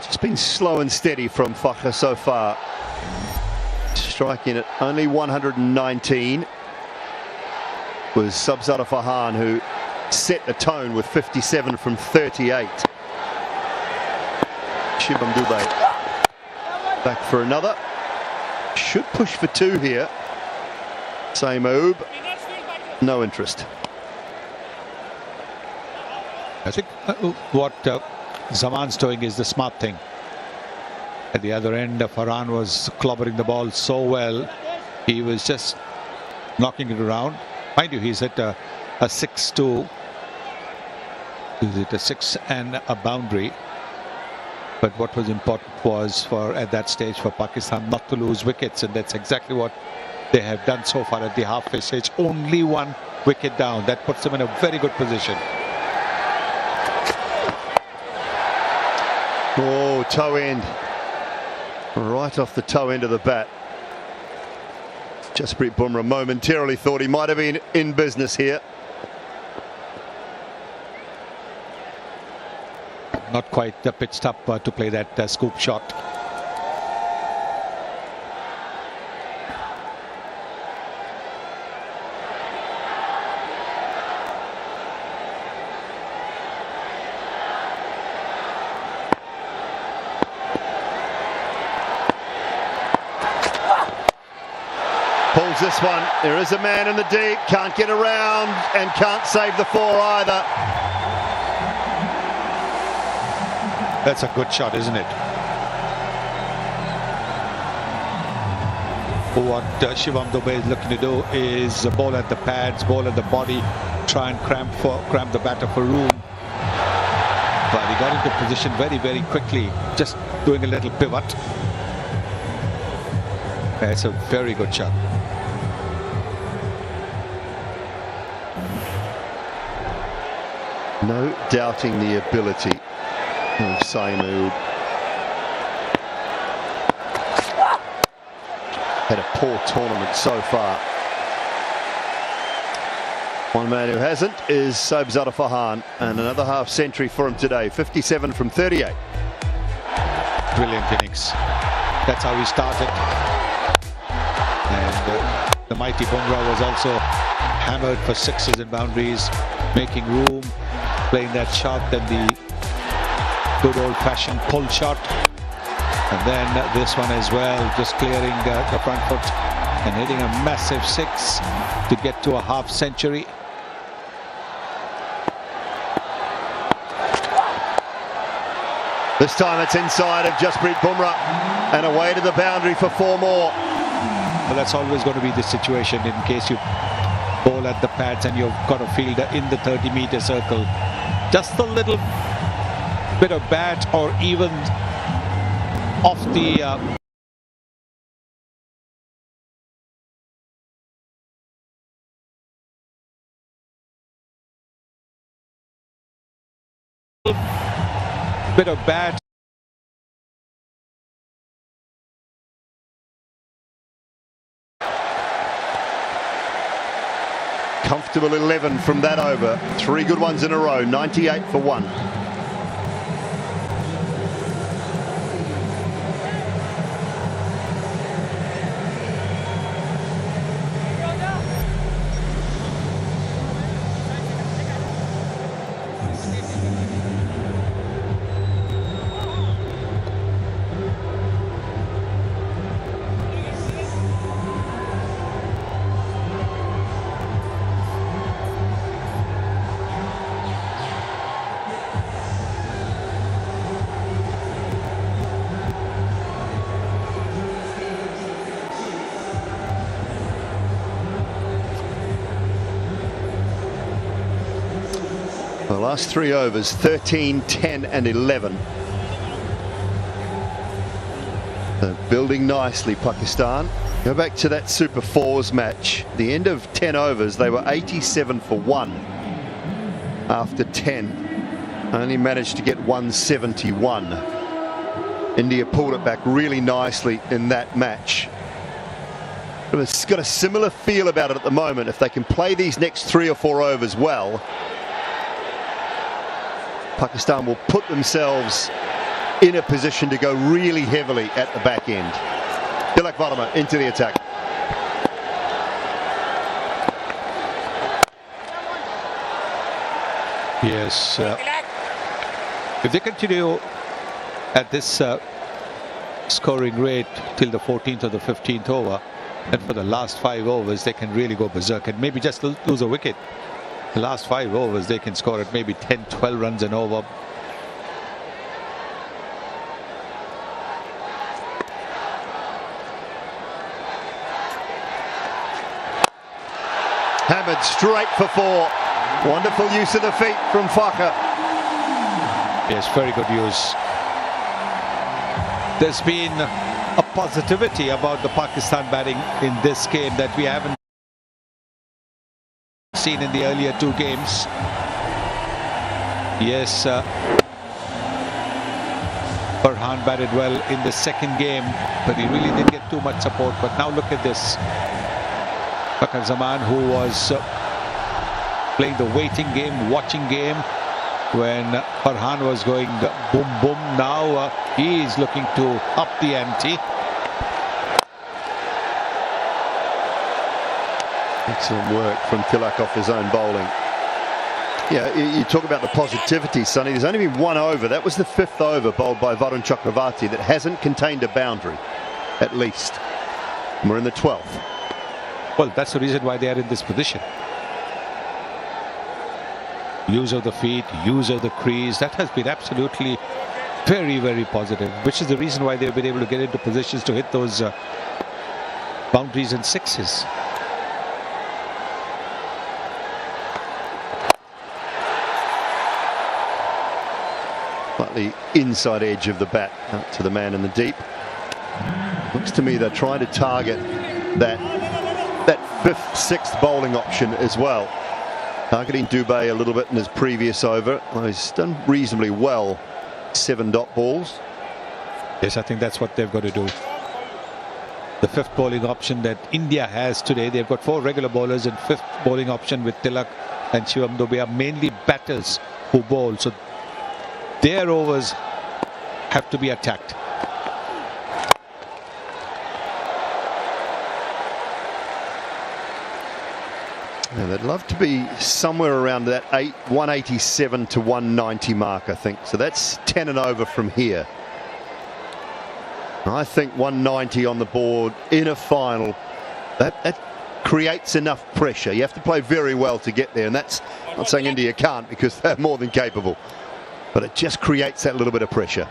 Just been slow and steady from Fakhar so far. Striking at only 119 was Sabzada Farhan, who set the tone with 57 from 38. Shivam Dube back for another. Should push for 2 here. Saeed, no interest. I think what Zaman's doing is the smart thing. At the other end, Farhan was clobbering the ball so well. He was just knocking it around. Mind you, he's at a 6-2. Is it a 6 and a boundary? But what was important was for at that stage for Pakistan not to lose wickets, and that's exactly what they have done so far at the halfway stage. Only 1 wicket down. That puts them in a very good position. Oh, toe end. Right off the toe end of the bat. Jasprit Bumrah momentarily thought he might have been in business here. Not quite pitched up to play that scoop shot. Pulls this one. There is a man in the deep. Can't get around and can't save the 4 either. That's a good shot, isn't it? What Shivam Dube is looking to do is ball at the pads, ball at the body, try and cramp the batter for room. But he got into position very, very quickly, just doing a little pivot. That's a very good shot. No doubting the ability of Saeed. Had a poor tournament so far. One man who hasn't is Sabzada Farhan, and another half century for him today. 57 from 38. Brilliant innings. That's how he started. And the mighty Bumrah was also hammered for 6s and boundaries, making room, playing that shot, then the good old-fashioned pull shot, and then this one as well, just clearing the front foot and hitting a massive 6 to get to a half century. This time it's inside of Jasprit Bumrah and away to the boundary for 4 more. Well, that's always going to be the situation in case you bowl at the pads and you've got a fielder in the 30-meter circle. Just a little bit of bat or even off the bit of bat. Comfortable 11 from that over. 3 good ones in a row. 98 for 1. The last 3 overs, 13, 10 and 11. So building nicely, Pakistan. Go back to that Super Fours match. The end of 10 overs, they were 87 for 1 after 10. Only managed to get 171. India pulled it back really nicely in that match. It's got a similar feel about it at the moment. If they can play these next 3 or 4 overs well, Pakistan will put themselves in a position to go really heavily at the back end. Tilak Varma into the attack. Yes. If they continue at this scoring rate till the 14th or the 15th over, and for the last 5 overs they can really go berserk and maybe just lose a wicket. The last 5 overs they can score at maybe 10-12 runs an over. Hammered straight for 4. Wonderful use of the feet from Fakhar. Yes, very good use. There's been a positivity about the Pakistan batting in this game that we haven't seen in the earlier 2 games. Yes, Farhan batted well in the second game, but he really didn't get too much support. But now look at this. Fakhar Zaman, who was playing the waiting game, watching game, when Farhan was going boom boom, now he is looking to up the ante. Excellent work from Tilak off his own bowling. Yeah, you talk about the positivity, Sonny. There's only been 1 over. That was the 5th over bowled by Varun Chakravarti that hasn't contained a boundary, at least. And we're in the 12th. Well, that's the reason why they are in this position. Use of the feet, use of the crease, that has been absolutely very, very positive, which is the reason why they've been able to get into positions to hit those boundaries and sixes. Slightly inside edge of the bat out to the man in the deep. Looks to me they're trying to target that 5th, 6th bowling option as well. Targeting Dubey a little bit in his previous over. Well, he's done reasonably well. 7 dot balls. Yes, I think that's what they've got to do. The 5th bowling option that India has today, they've got 4 regular bowlers, and 5th bowling option with Tilak and Shivam Dube are mainly batters who bowl. So their overs have to be attacked. Yeah, they'd love to be somewhere around that 187 to 190 mark, I think. So that's 10 and over from here. I think 190 on the board in a final, that creates enough pressure. You have to play very well to get there, and that's not saying India can't, because they're more than capable. But it just creates that little bit of pressure.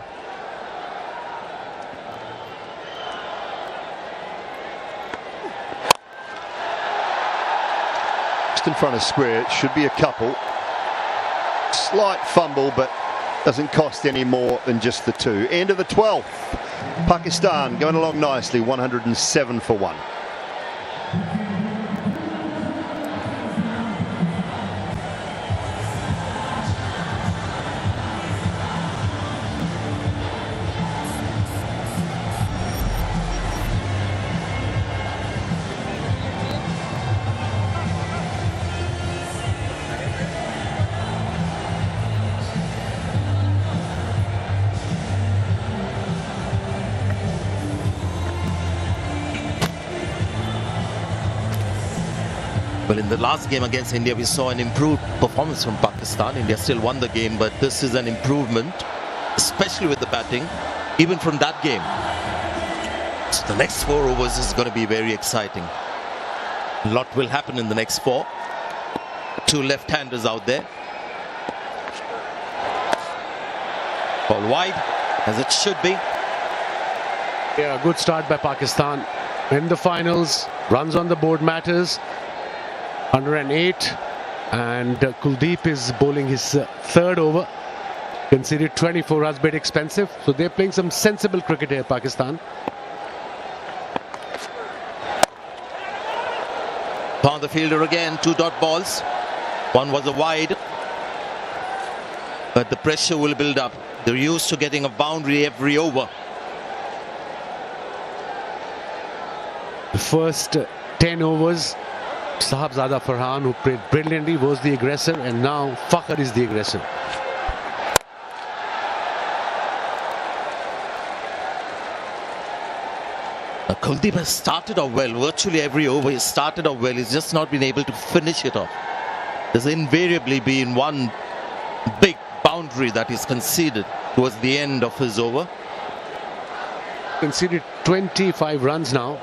In front of square, it should be a couple. Slight fumble, but doesn't cost any more than just the 2. End of the 12th. Pakistan going along nicely, 107 for 1. Well, in the last game against India, we saw an improved performance from Pakistan. India still won the game, but this is an improvement, especially with the batting, even from that game. So the next 4 overs is going to be very exciting. A lot will happen in the next 4. 2 left-handers out there. Ball wide, as it should be. Yeah, good start by Pakistan. In the finals, runs on the board matters. 108 And Kuldeep is bowling his third over. Conceded 24 runs, bit expensive. So they're playing some sensible cricket here, Pakistan. Found the fielder again, 2 dot balls. One was a wide. But the pressure will build up. They're used to getting a boundary every over. The first 10 overs, Sahibzada Farhan, who played brilliantly, was the aggressor, and now Fakhar is the aggressor. Kuldeep has started off well. Virtually every over he's started off well. He's just not been able to finish it off. There's invariably been one big boundary that he's conceded towards the end of his over. Conceded 25 runs now.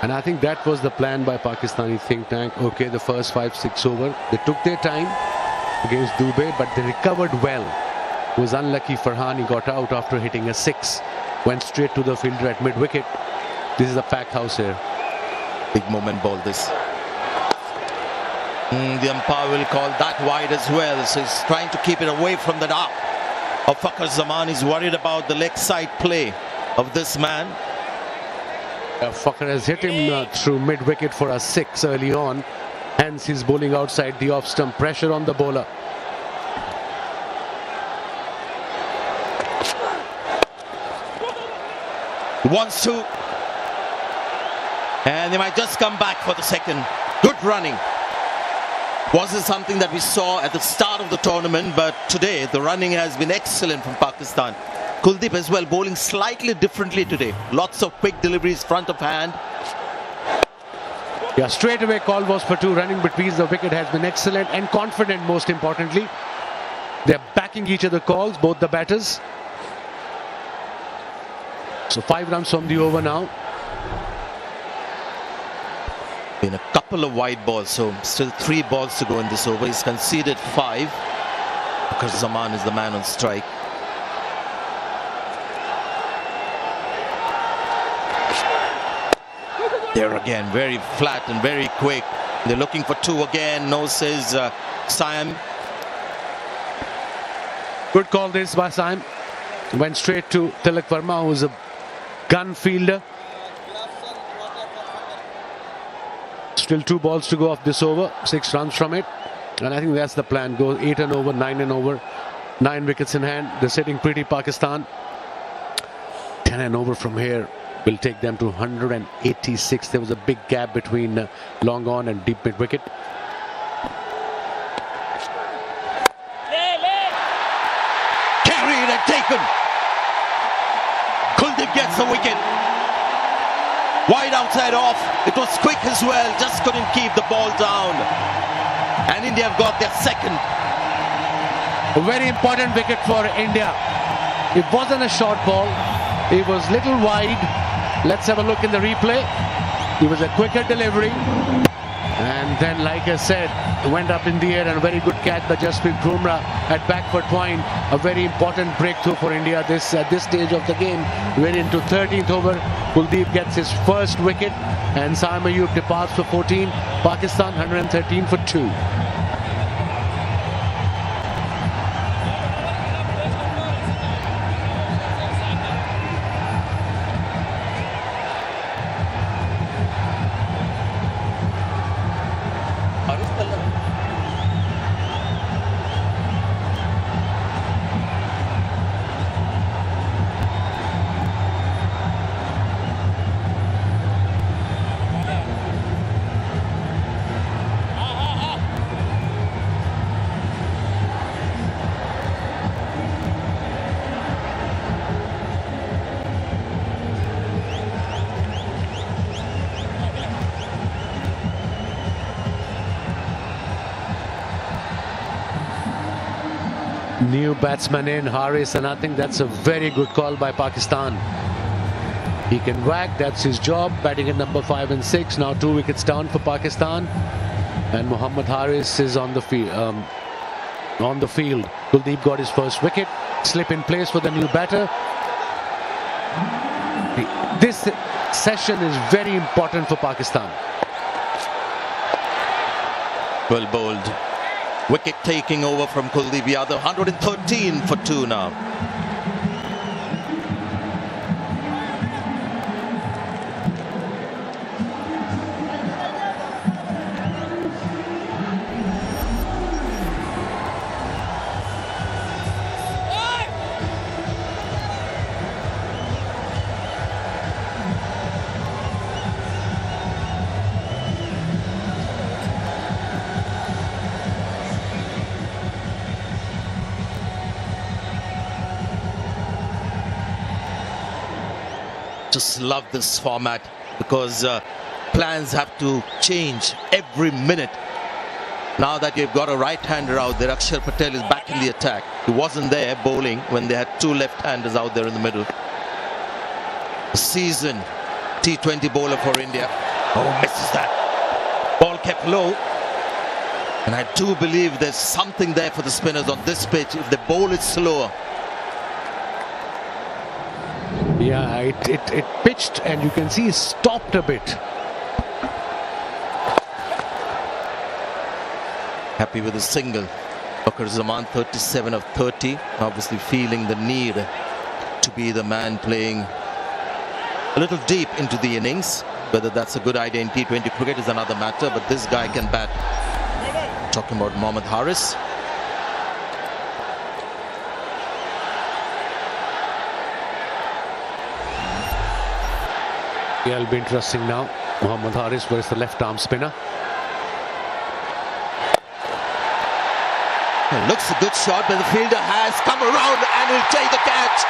And I think that was the plan by Pakistani think tank. Okay, the first 5-6 over, they took their time against Dubey, but they recovered well. It was unlucky Farhan, he got out after hitting a 6. Went straight to the fielder at mid-wicket. This is a packed house here. Big moment ball this. The umpire will call that wide as well. So he's trying to keep it away from the arc of Fakhar Zaman. He's worried about the leg side play of this man. Fakhar has hit him through mid-wicket for a 6 early on. Hence he's bowling outside the off-stump. Pressure on the bowler. Wants to. And they might just come back for the second. Good running. Wasn't something that we saw at the start of the tournament, but today the running has been excellent from Pakistan. Kuldeep as well, bowling slightly differently today. Lots of quick deliveries front of hand. Yeah, straight away call was for 2. Running between the wicket has been excellent and confident, most importantly. They're backing each other calls, both the batters. So 5 runs from the over now. Been a couple of wide balls, so still 3 balls to go in this over. He's conceded 5 because Zaman is the man on strike. There again, very flat and very quick. They're looking for 2 again. No, says Siam. Good call this by Siam. Went straight to Tilak Verma, who's a gun fielder. Still 2 balls to go off this over. 6 runs from it. And I think that's the plan. Go 8 and over, 9 and over. 9 wickets in hand. They're sitting pretty, Pakistan. 10 and over from here will take them to 186. There was a big gap between long on and deep mid wicket. Carried and taken. Kuldeep gets the wicket. Wide outside off. It was quick as well. Just couldn't keep the ball down. And India have got their second. A very important wicket for India. It wasn't a short ball. It was little wide. Let's have a look in the replay. It was a quicker delivery. And then, like I said, went up in the air, and a very good catch by Jasprit Bumrah at back foot point. A very important breakthrough for India at this stage of the game. We're into 13th over. Kuldeep gets his first wicket, and Saim Ayub departs for 14. Pakistan 113 for 2. New batsman in, Haris, and I think that's a very good call by Pakistan. He can whack, that's his job, batting at number 5 and 6. Now 2 wickets down for Pakistan, and Mohammad Haris is on the field. Kuldeep got his first wicket. Slip in place for the new batter. This session is very important for Pakistan. Well bowled. Wicket taking over from Kuldeep Yadav. 113 for 2 now. Just love this format because plans have to change every minute. Now that you've got a right-hander out there, Akshar Patel is back in the attack. He wasn't there bowling when they had 2 left-handers out there in the middle. A seasoned T20 bowler for India. Oh, misses that. Ball kept low. And I do believe there's something there for the spinners on this pitch if the bowl is slower. Yeah, it pitched and you can see it stopped a bit. Happy with a single. Fakhar Zaman, 37 of 30. Obviously feeling the need to be the man playing a little deep into the innings. Whether that's a good idea in T20 cricket is another matter, but this guy can bat. Talking about Mohammad Haris. Yeah, it'll be interesting now. Mohammad Haris versus the left-arm spinner. It looks a good shot, but the fielder has come around and will take the catch.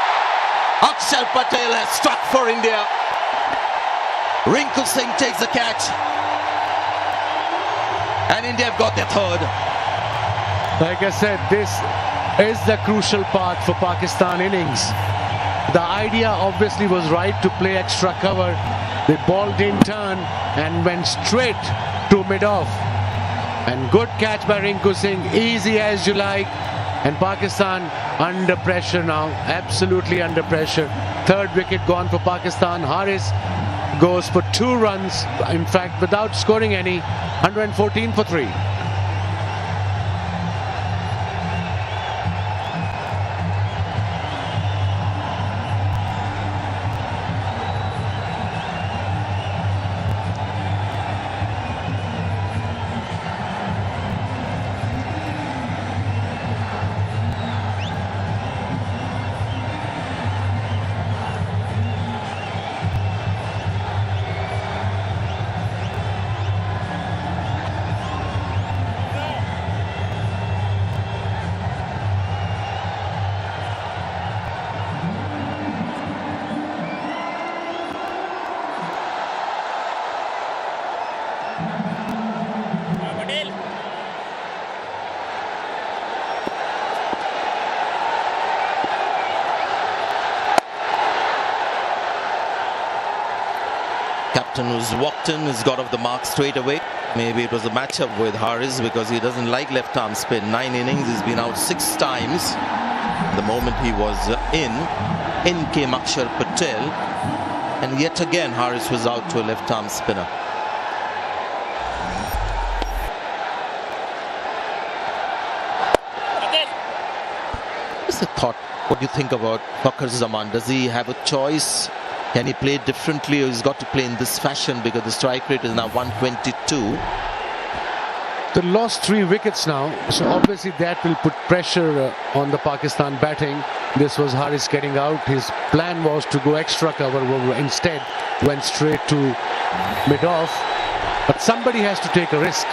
Akshar Patel has struck for India. Rinku Singh takes the catch. And India have got their third. Like I said, this is the crucial part for Pakistan innings. The idea obviously was right to play extra cover. The ball didn't turn and went straight to mid-off. And good catch by Rinku Singh, easy as you like. And Pakistan under pressure now, absolutely under pressure. Third wicket gone for Pakistan. Haris goes for 2 runs, in fact without scoring any, 114 for 3. Captain who's walked in has got off the mark straight away. Maybe it was a matchup with Haris because he doesn't like left-arm spin. 9 innings, he's been out 6 times. The moment he was in came Akshar Patel. And yet again, Haris was out to a left-arm spinner. What's the thought? What do you think about Fakhar Zaman? Does he have a choice? Can he play differently, or he's got to play in this fashion because the strike rate is now 122? They lost 3 wickets now, so obviously that will put pressure on the Pakistan batting. This was Haris getting out. His plan was to go extra cover, instead went straight to mid-off. But somebody has to take a risk.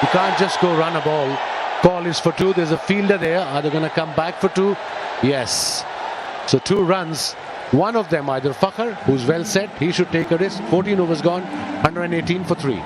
You can't just go run a ball. Call is for 2. There's a fielder there. Are they going to come back for 2? Yes. So 2 runs. One of them, either Fakhar, who's well set, he should take a risk. 14 overs gone, 118 for 3.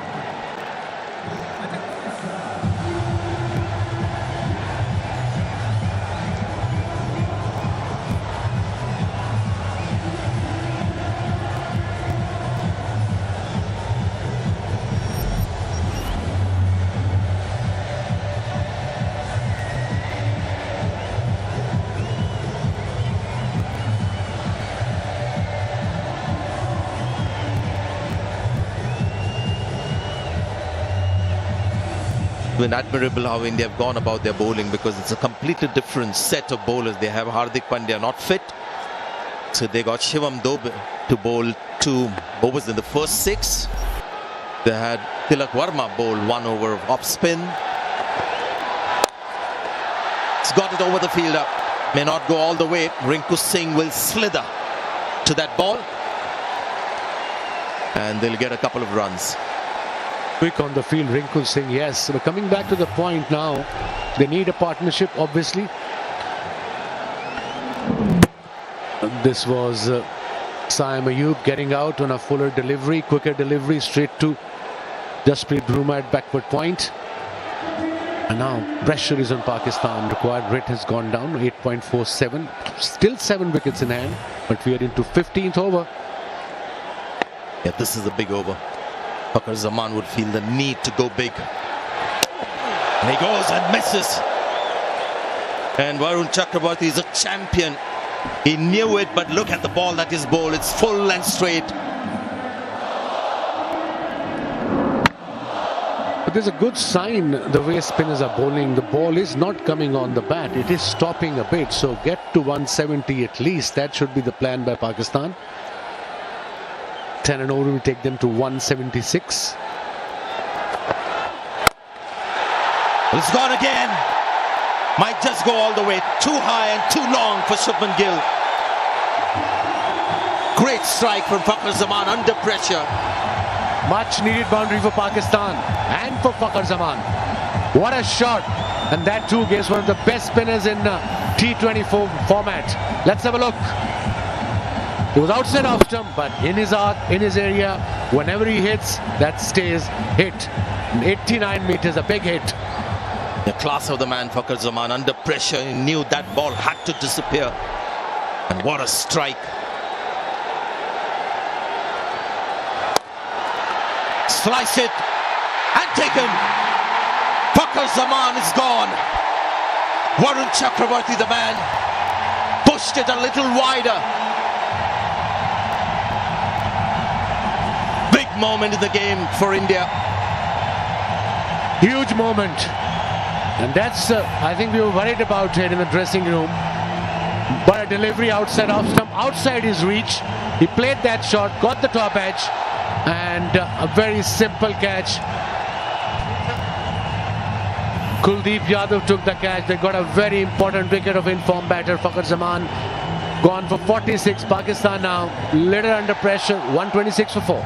been admirable how India have gone about their bowling, because it's a completely different set of bowlers. They have Hardik Pandya not fit, so they got Shivam Dube to bowl 2 overs in the first 6. They had Tilak Verma bowl 1 over of off spin. It's got it over the fielder. May not go all the way. Rinku Singh will slither to that ball, and they'll get a couple of runs. Quick on the field, Rinku Singh, yes. But coming back to the point now, they need a partnership, obviously. This was Saim Ayub getting out on a fuller delivery, quicker delivery, straight to Jasprit Bruma at backward point. And now pressure is on Pakistan. Required rate has gone down, 8.47. Still 7 wickets in hand, but we are into 15th over. Yeah, this is a big over. Fakhar Zaman would feel the need to go big. And he goes and misses. And Varun Chakraborty is a champion. He knew it, but look at the ball that is bowled. It's full and straight. But there's a good sign the way spinners are bowling. The ball is not coming on the bat. It is stopping a bit. So get to 170 at least. That should be the plan by Pakistan. 10 and over will take them to 176. It's gone again. Might just go all the way. Too high and too long for Shubman Gill. Great strike from Fakhar Zaman under pressure. Much needed boundary for Pakistan and for Fakhar Zaman. What a shot. And that too gives one of the best spinners in T24 format. Let's have a look. He was outside off stump, but in his arc, in his area, whenever he hits, that stays hit. 89 meters, a big hit. The class of the man, Fakhar Zaman, under pressure. He knew that ball had to disappear. And what a strike. Slice it and taken. Fakhar Zaman is gone. Varun Chakraborty, the man, pushed it a little wider. Big moment in the game for India. Huge moment. And that's, I think we were worried about it in the dressing room. But a delivery outside off stump, outside his reach. He played that shot, got the top edge, and a very simple catch. Kuldeep Yadav took the catch. They got a very important wicket of informed batter, Fakhar Zaman. Gone for 46. Pakistan now little under pressure, 126 for 4.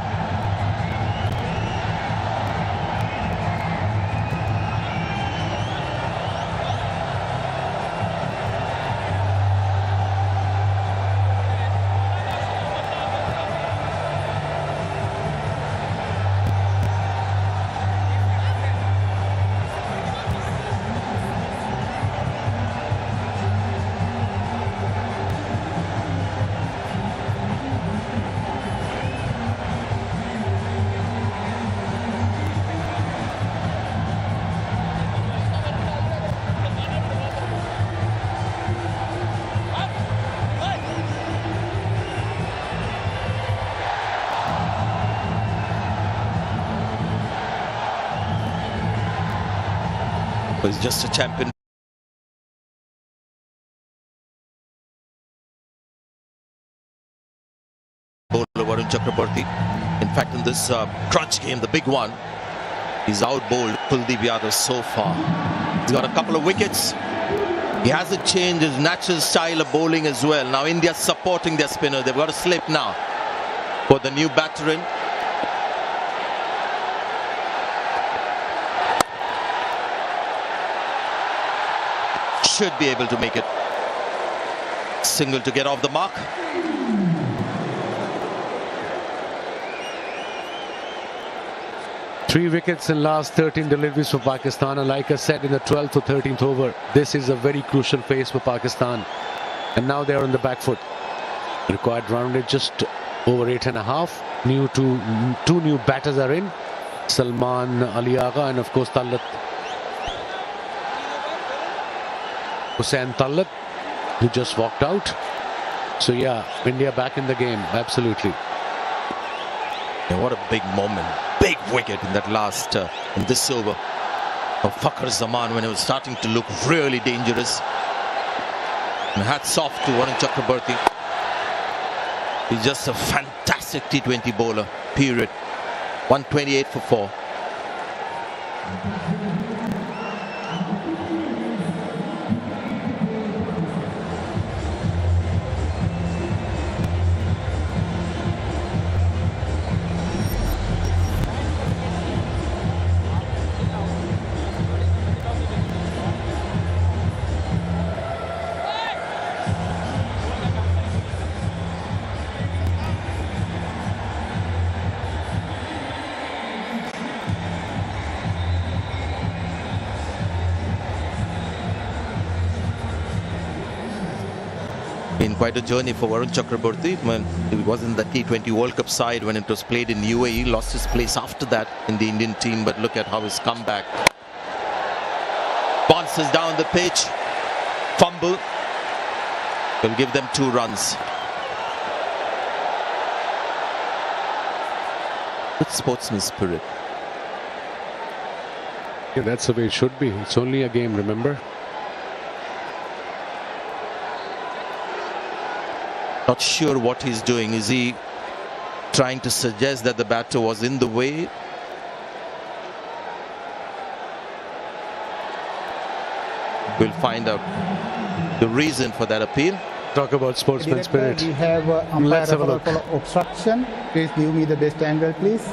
Was just a champion. Bowler Varun Chakraborty. In fact, in this crunch game, the big one, he's out-bowled Kuldeep Yadav so far. He's got a couple of wickets. He hasn't changed his natural style of bowling as well. Now India's supporting their spinner. They've got a slip now for the new batter in. Should be able to make it. Single to get off the mark. Three wickets in last 13 deliveries for Pakistan, and like I said, in the 12th or 13th over, this is a very crucial phase for Pakistan. And now they're on the back foot. Required run rate just over 8.5. Two new batters are in. Salman Ali Agha and of course Tallat. Hussain Tallat, who just walked out. So yeah, India back in the game, absolutely. Yeah, what a big moment. Big wicket in that last, in this over. of Fakhar Zaman when it was starting to look really dangerous. And hats off to Varun Chakraborty. He's just a fantastic T20 bowler, period. 128 for 4. Been quite a journey for Varun Chakraborty. When he was in the T20 World Cup side when it was played in UAE, lost his place after that in the Indian team, but look at how he's come back. Bounces down the pitch, fumble, will give them 2 runs. Good sportsman spirit. Yeah, that's the way it should be. It's only a game, remember? Not sure what he's doing. Is he trying to suggest that the batter was in the way? We'll find out the reason for that appeal. Talk about sportsman spirit. We have umpire Let's have a look. for obstruction. Please give me the best angle, please.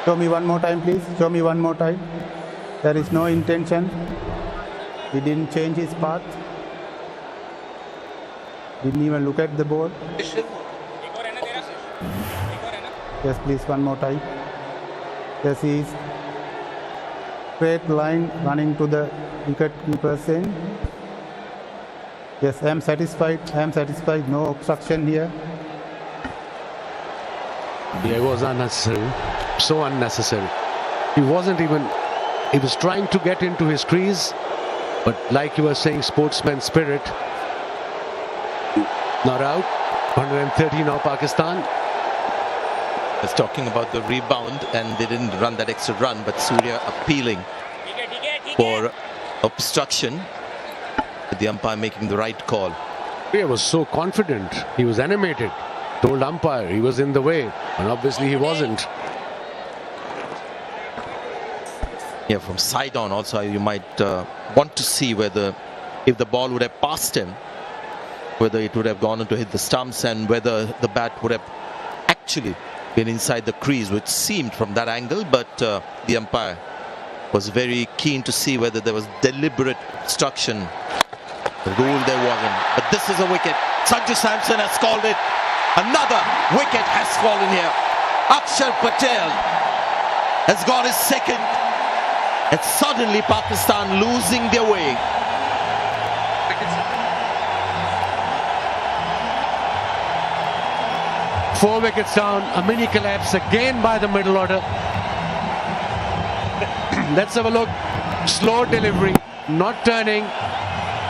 Show me one more time, please. Show me one more time. There is no intention. He didn't change his path. Didn't even look at the ball. Yes, please, one more time. Yes, he is straight line running to the wicket keeper's end. Yes, I am satisfied. I am satisfied. No obstruction here. Yeah, it was unnecessary. So unnecessary. He wasn't even... He was trying to get into his crease, but like you were saying, sportsman spirit. Not out. 130 now, Pakistan. It's talking about the rebound, and they didn't run that extra run, but Surya appealing for obstruction, with the umpire making the right call. He was so confident. He was animated. Told umpire he was in the way, and obviously he wasn't. Yeah, from side on also you might want to see whether, if the ball would have passed him, whether it would have gone on to hit the stumps and whether the bat would have actually been inside the crease, which seemed from that angle, but the umpire was very keen to see whether there was deliberate obstruction. The rule there wasn't, but this is a wicket. Sanju Samson has called it. Another wicket has fallen here. Akshar Patel has got his second. And suddenly Pakistan losing their way. Four wickets down, a mini collapse again by the middle order. Let's have a look. Slow delivery, not turning.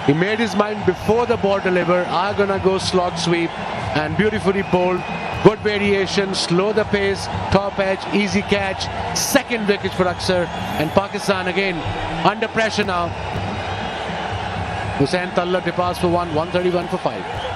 He made his mind before the ball delivered. Are gonna go slog sweep, and beautifully bowled. Good variation, slow the pace, top edge, easy catch. Second wicket for Akshar, and Pakistan again under pressure now. Hussain Talla departs for 131 for 5.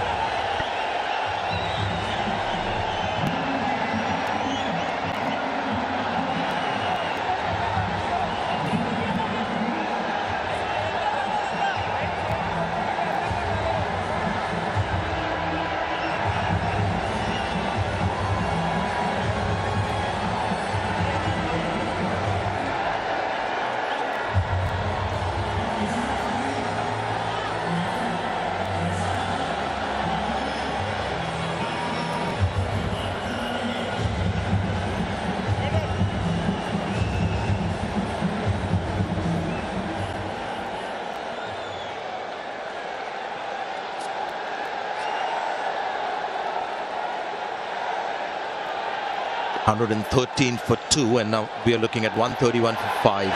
113 for 2, and now we are looking at 131 for 5.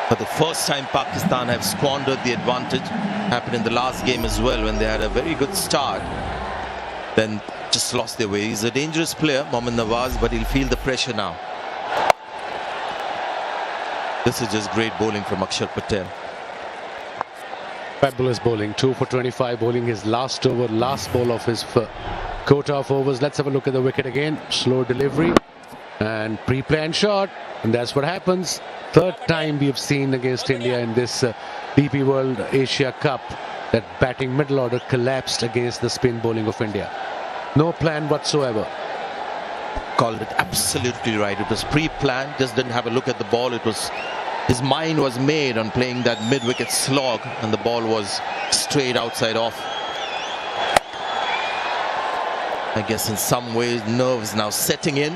For the first time, Pakistan have squandered the advantage. Happened in the last game as well, when they had a very good start, then just lost their way. He's a dangerous player, Mohammad Nawaz, but he'll feel the pressure now. This is just great bowling from Akshar Patel. Fabulous bowling, 2 for 25, bowling his last over, last ball of his quota of overs. Let's have a look at the wicket again. Slow delivery and pre-planned shot, and that's what happens. Third time we have seen against India in this DP World Asia Cup that batting middle order collapsed against the spin bowling of India. No plan whatsoever. Called it absolutely right. It was pre-planned, just didn't have a look at the ball. It was, his mind was made on playing that mid-wicket slog, and the ball was straight outside off. I guess in some ways nerves now setting in.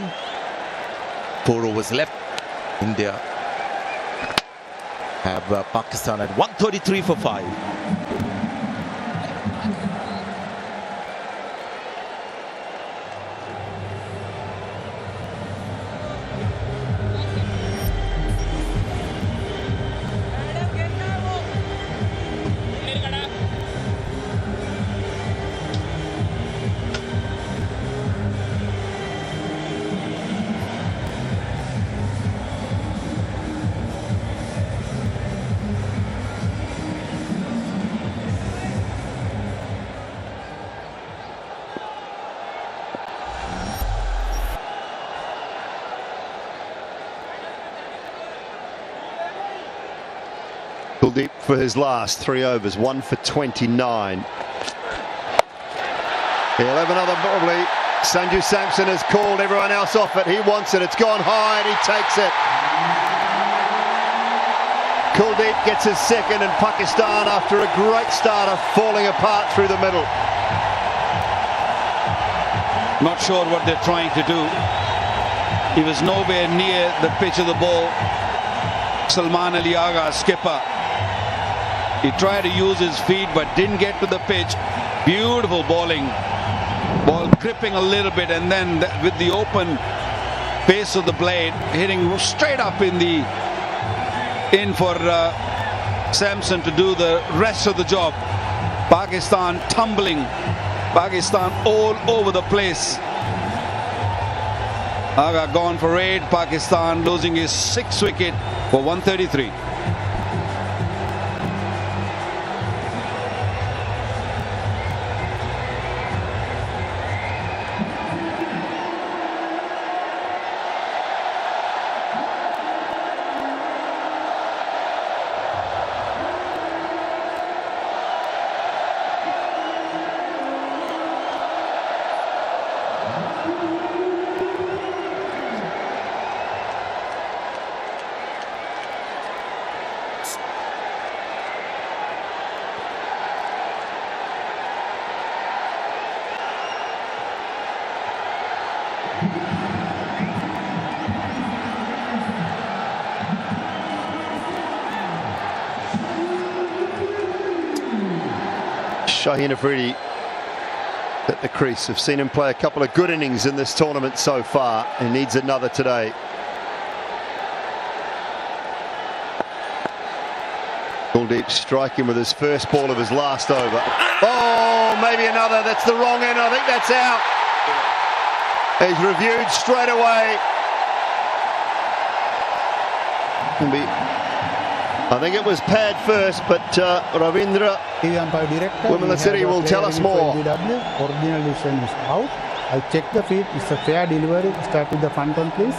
4 overs left. India have Pakistan at 133 for 5. Kuldeep for his last 3 overs, 1 for 29. He'll have another probably. Sanju Samson has called everyone else off it. He wants it. It's gone high and he takes it. Kuldeep gets his second, and Pakistan, after a great start, are falling apart through the middle. Not sure what they're trying to do. He was nowhere near the pitch of the ball. Salman Ali Agha, skipper. He tried to use his feet but didn't get to the pitch. Beautiful bowling. Ball gripping a little bit, and then with the open base of the blade hitting straight up in for Samson to do the rest of the job. Pakistan tumbling. Pakistan all over the place. Agha gone for 8. Pakistan losing his 6th wicket for 133. Shaheen Afridi at the crease. Have seen him play a couple of good innings in this tournament so far, and needs another today. Kuldeep striking with his first ball of his last over. Oh, maybe another. That's the wrong end. I think that's out. He's reviewed straight away. I think it was pad first, but Ravindra Wimala City will tell us more. Original decision is out. I checked the feed. It's a fair delivery. Start with the front one, please.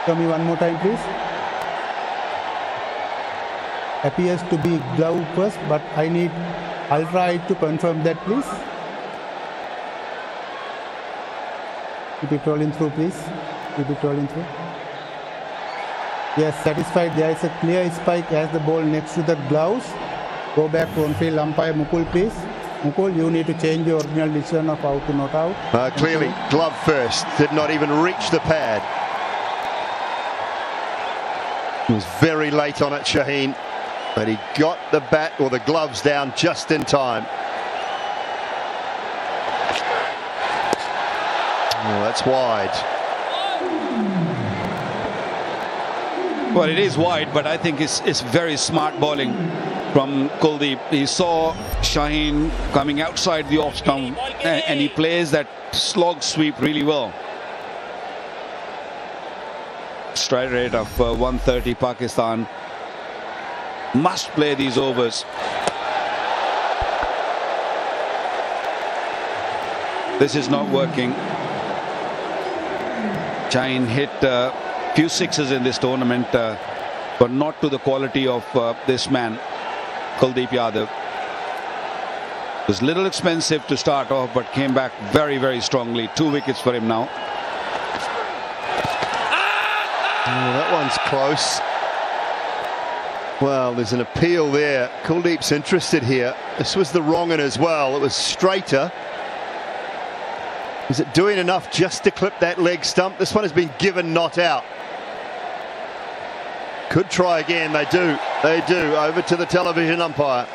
Show me one more time, please. Appears to be glove first, but I need ultra eye to confirm that, please. Keep it rolling through, please. Keep it rolling through. Yes, satisfied. There is a clear spike as the ball next to the gloves. Go back to on-field umpire Mukul, please. Mukul, you need to change your original decision of out to not out. Clearly, glove first, did not even reach the pad. He was very late on it, Shaheen, but he got the bat or the gloves down just in time. Oh, that's wide. Well, it is wide, but I think it's very smart bowling from Kuldeep. He saw Shaheen coming outside the off stump, and he plays that slog sweep really well. Strike rate of 130. Pakistan must play these overs. This is not working. Shaheen hit a few sixes in this tournament, but not to the quality of this man, Kuldeep Yadav. It was a little expensive to start off, but came back very, very strongly. 2 wickets for him now. Oh, that one's close. Well, there's an appeal there. Kuldeep's interested here. This was the wrong one as well. It was straighter. Is it doing enough just to clip that leg stump? This one has been given not out. Could try again. They do. They do. Over to the television umpire.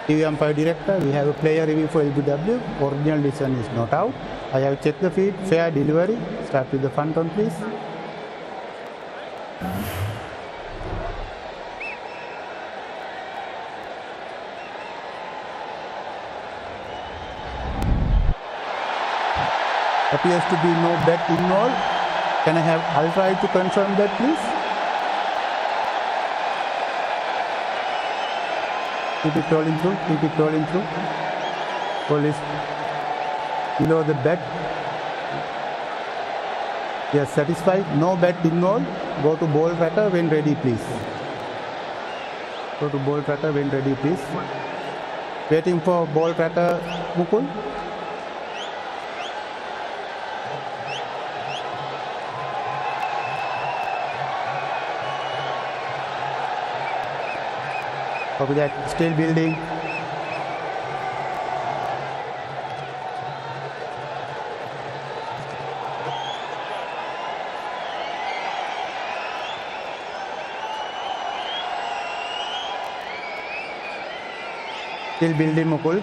TV umpire director, we have a player review for LBW. Original decision is not out. I have checked the feed. Fair delivery. Start with the front on, please. Appears to be no bet involved. Can I have Alfred to confirm that, please? Keep it rolling through. Keep it rolling through. Ball is below the bet. Yes, satisfied. No bet involved. Go to ball tracker when ready, please. Go to ball tracker when ready, please. Waiting for ball tracker, Mukul. Copy that. Still building. Still building, Mukul.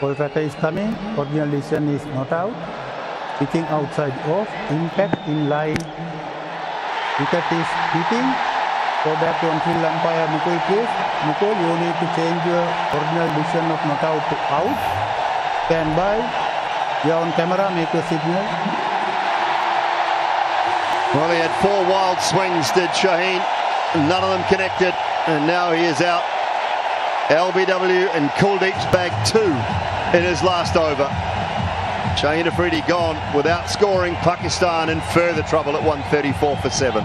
Ball tracker is coming. Original decision is not out. Pitching outside off. Impact in line. Wicket is hitting. Go back to on-field umpire Mukul, please. Mukul, you need to change your original decision of not out to out. Stand by. You're on camera. Make your signal. Well, he had 4 wild swings, did Shaheen. None of them connected. And now he is out. LBW and Kuldeep's bag 2 in his last over. Shaheen Afridi gone without scoring. Pakistan in further trouble at 134 for 7.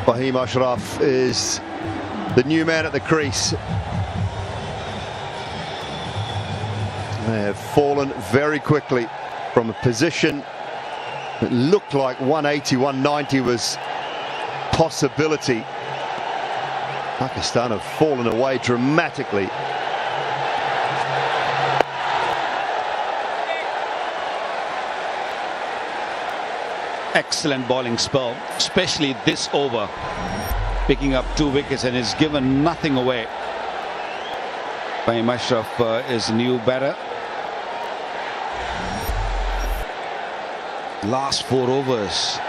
Fahim Ashraf is the new man at the crease. They have fallen very quickly from a position that looked like 180, 190 was possibility. Pakistan have fallen away dramatically. Excellent bowling spell, especially this over. picking up 2 wickets and he's given nothing away. Fahim Ashraf is new batter. Last 4 overs,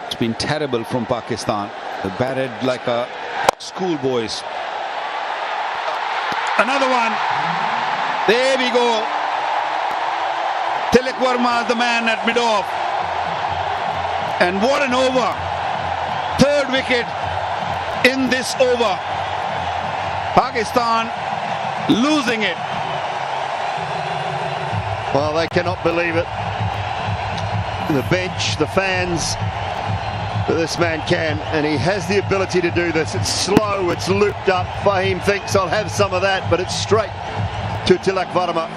it's been terrible from Pakistan. They batted like a schoolboys. Another one. There we go. Tilak Verma is the man at mid-off. And what an over. 3rd wicket in this over. Pakistan losing it. Well, they cannot believe it. The bench, the fans, but this man can, and he has the ability to do this. It's slow, it's looped up. Fahim thinks I'll have some of that, but it's straight to Tilak Verma.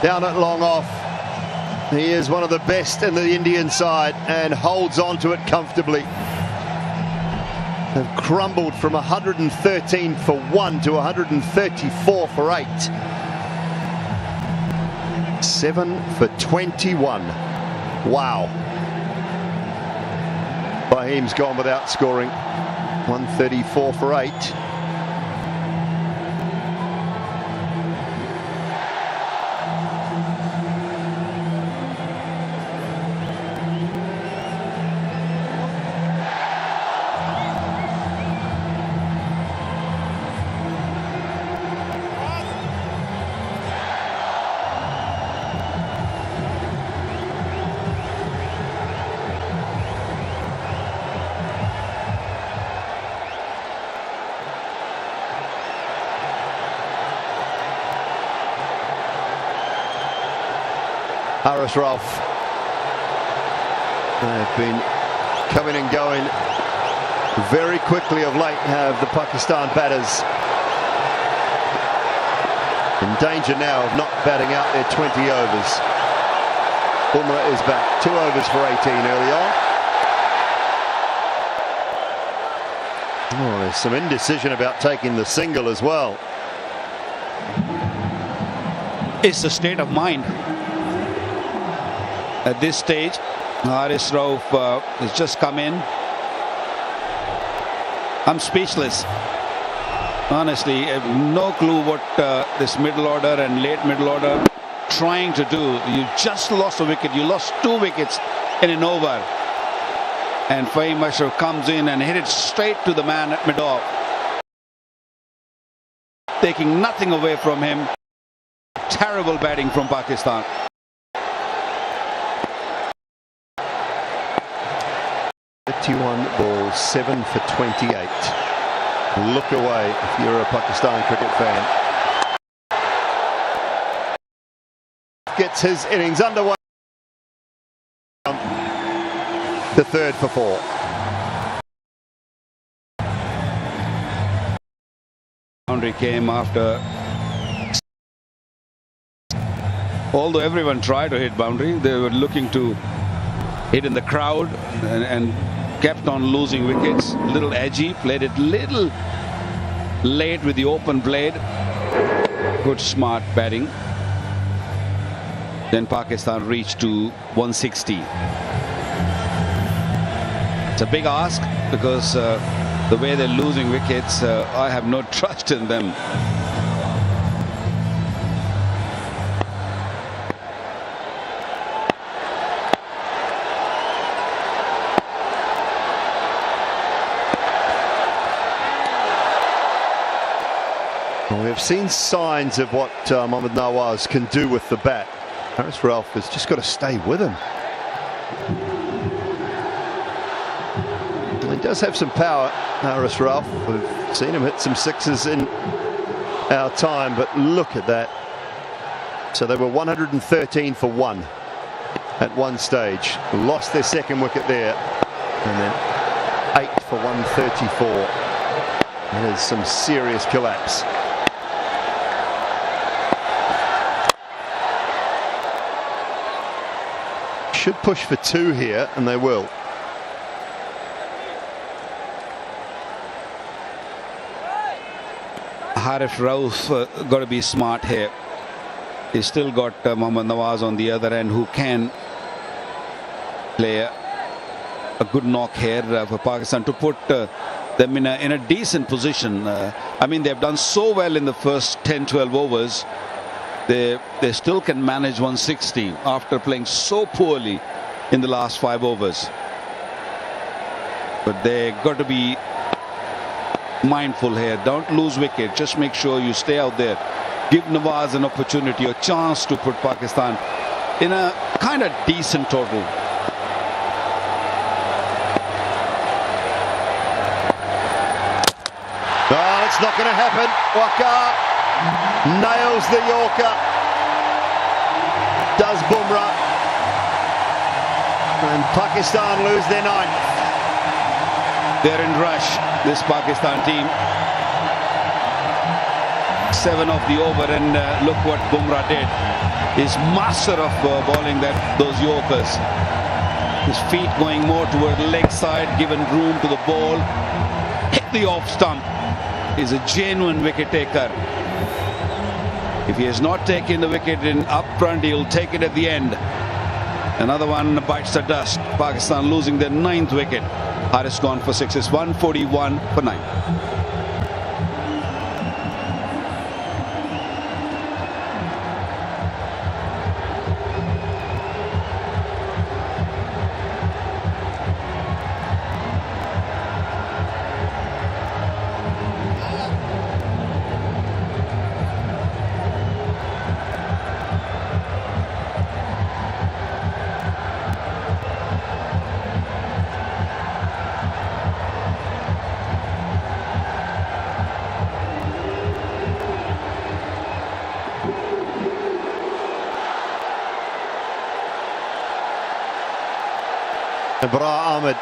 Down at long off. He is one of the best in the Indian side and holds on to it comfortably. They've crumbled from 113 for 1 to 134 for 8. 7 for 21. Wow. Fahim's gone without scoring. 134 for 8. Haris Rauf. They've been coming and going very quickly of late, have the Pakistan batters. In danger now of not batting out their 20 overs. Bumrah is back. 2 overs for 18 early on. Oh, there's some indecision about taking the single as well. It's a state of mind. At this stage, Haris Rauf has just come in. I'm speechless. Honestly, I have no clue what this middle order and late middle order trying to do. You just lost a wicket. You lost 2 wickets in an over. And Fahim Ashraf comes in and hit it straight to the man at mid-off, taking nothing away from him. Terrible batting from Pakistan. Balls, 7 for 28. Look away if you're a Pakistan cricket fan. Gets his innings underway. The 3rd for 4. Boundary came after. Although everyone tried to hit boundary, they were looking to hit in the crowd and kept on losing wickets. Little edgy, played it little late with the open blade. Good smart batting. Then Pakistan reached to 160. It's a big ask because the way they're losing wickets, I have no trust in them. We've seen signs of what Mohammad Nawaz can do with the bat. Haris Rauf has just got to stay with him. He does have some power, Haris Rauf. We've seen him hit some 6s in our time, but look at that. So they were 113 for 1 at one stage. Lost their 2nd wicket there. And then 8 for 134. That is some serious collapse. Should push for 2 here, and they will. Haris Rauf got to be smart here. He's still got Mohammad Nawaz on the other end who can play a good knock here for Pakistan to put them in a decent position. I mean, they've done so well in the first 10-12 overs. They still can manage 160 after playing so poorly in the last 5 overs. But they got to be mindful here. Don't lose wicket. Just make sure you stay out there. Give Nawaz an opportunity, a chance to put Pakistan in a kind of decent total. Oh, it's not going to happen. Waqar nails the Yorker. Does Bumrah. And Pakistan lose their 9th. They're in rush, this Pakistan team. 7 off the over, and look what Bumrah did. He's master of bowling those Yorkers. His feet going more toward the leg side, given room to the ball. Hit the off stump. He's a genuine wicket taker. If he has not taken the wicket in up front, he'll take it at the end. Another one bites the dust. Pakistan losing their 9th wicket. Haris gone for 6. It's 141 for 9. Bara Ahmed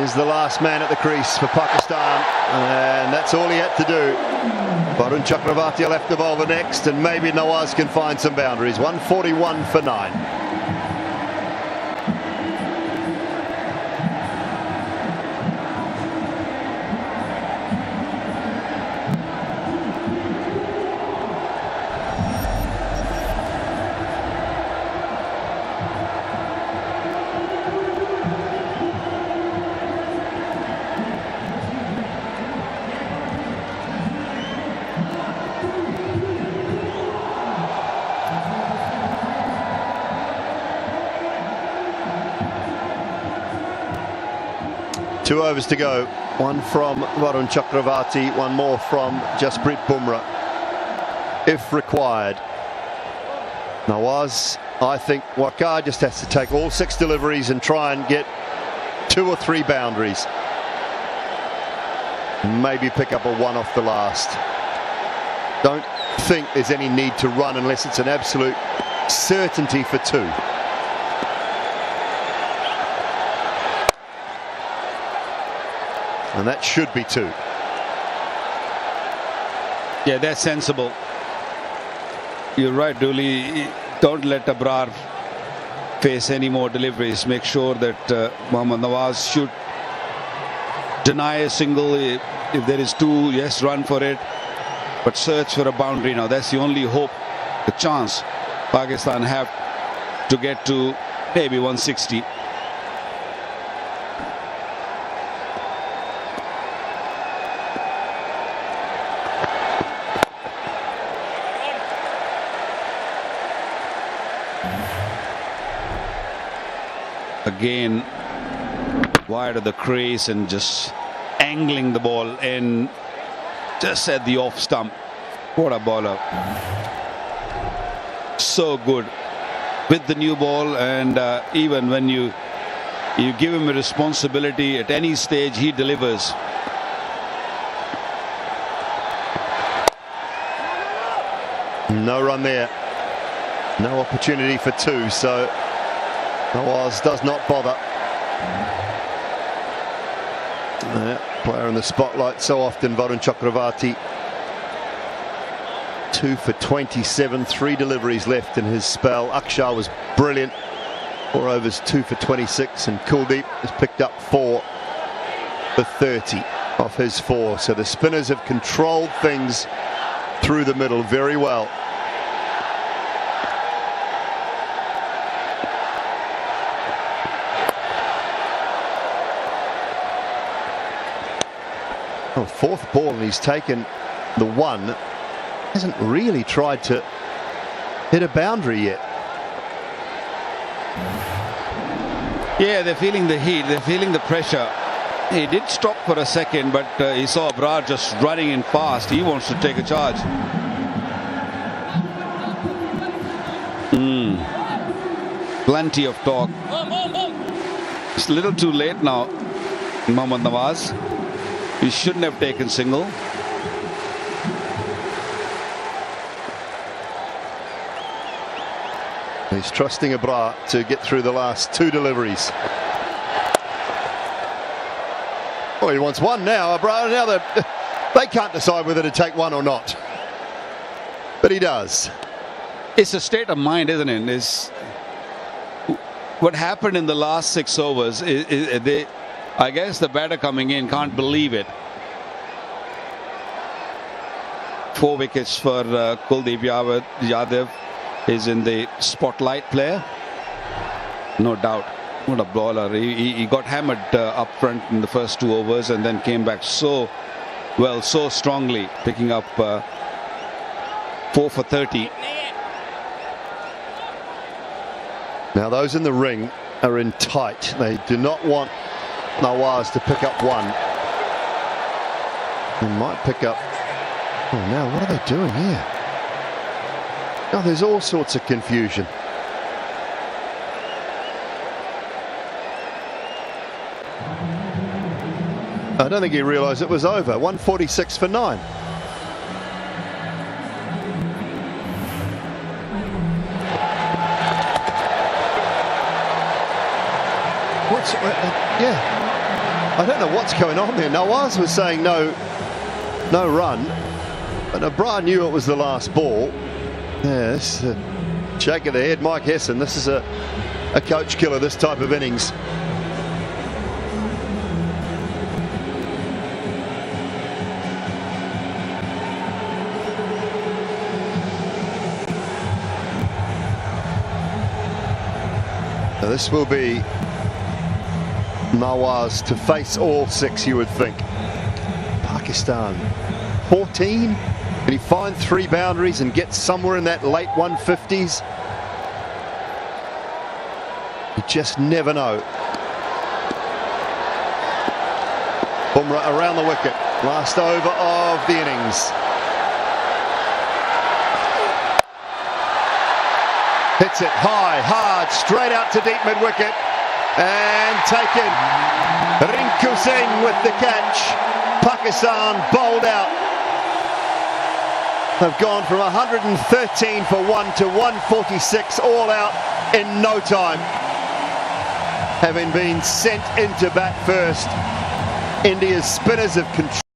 is the last man at the crease for Pakistan, and that's all he had to do. Varun Chakravarti will have to bowl the next, and maybe Nawaz can find some boundaries. 141 for 9. Two overs to go. One from Varun Chakravarti, one more from Jasprit Bumrah, if required. Nawaz, I think Waqar just has to take all 6 deliveries and try and get 2 or 3 boundaries. Maybe pick up a 1 off the last. Don't think there's any need to run unless it's an absolute certainty for 2. And that should be 2. Yeah, that's sensible. You're right, Dooley. Don't let Abrar face any more deliveries. Make sure that Mohammad Nawaz should deny a single. If there is 2, yes, run for it. But search for a boundary now. That's the only hope, the chance Pakistan have to get to maybe 160. Again, wide of the crease and just angling the ball in just at the off stump. What a bowler. So good with the new ball, and even when you give him a responsibility at any stage, he delivers. No run there. No opportunity for 2, so Nawaz does not bother. Player in the spotlight so often, Varun Chakravarti. 2 for 27, 3 deliveries left in his spell. Akshar was brilliant. 4 overs, 2 for 26, and Kuldeep has picked up 4 for 30 off his 4. So the spinners have controlled things through the middle very well. Well, fourth ball, and he's taken the one. Hasn't really tried to hit a boundary yet. Yeah, they're feeling the heat, they're feeling the pressure. He did stop for a second, but he saw Abrar just running in fast. He wants to take a charge. Plenty of talk. It's a little too late now, Mohammad Nawaz. He shouldn't have taken single. He's trusting Abrar to get through the last two deliveries. Oh, he wants one now. Abrar, now they can't decide whether to take one or not. But he does. It's a state of mind, isn't it? What happened in the last 6 overs, I guess the batter coming in can't believe it. 4 wickets for Kuldeep Yadav. Is in the spotlight player. No doubt. What a bowler. He got hammered up front in the first 2 overs and then came back so well, so strongly, picking up 4 for 30. Now those in the ring are in tight. They do not want Nawaz to pick up one. They might pick up. Oh, now what are they doing here? Now there's all sorts of confusion. I don't think he realised it was over. 146 for 9. Yeah, I don't know what's going on there. Nawaz was saying no run, but Abrar knew it was the last ball. Yeah, this is a shake of the head, Mike Hesson. This is a coach killer, this type of innings. Now this will be Nawaz to face all 6, you would think. Pakistan 14. Can he find 3 boundaries and get somewhere in that late 150s? You just never know. Bumrah around the wicket. Last over of the innings. Hits it high, hard, straight out to deep mid-wicket. And taken. Rinku Singh with the catch. Pakistan bowled out. They've gone from 113 for 1 to 146 all out in no time. Having been sent into bat first, India's spinners have controlled.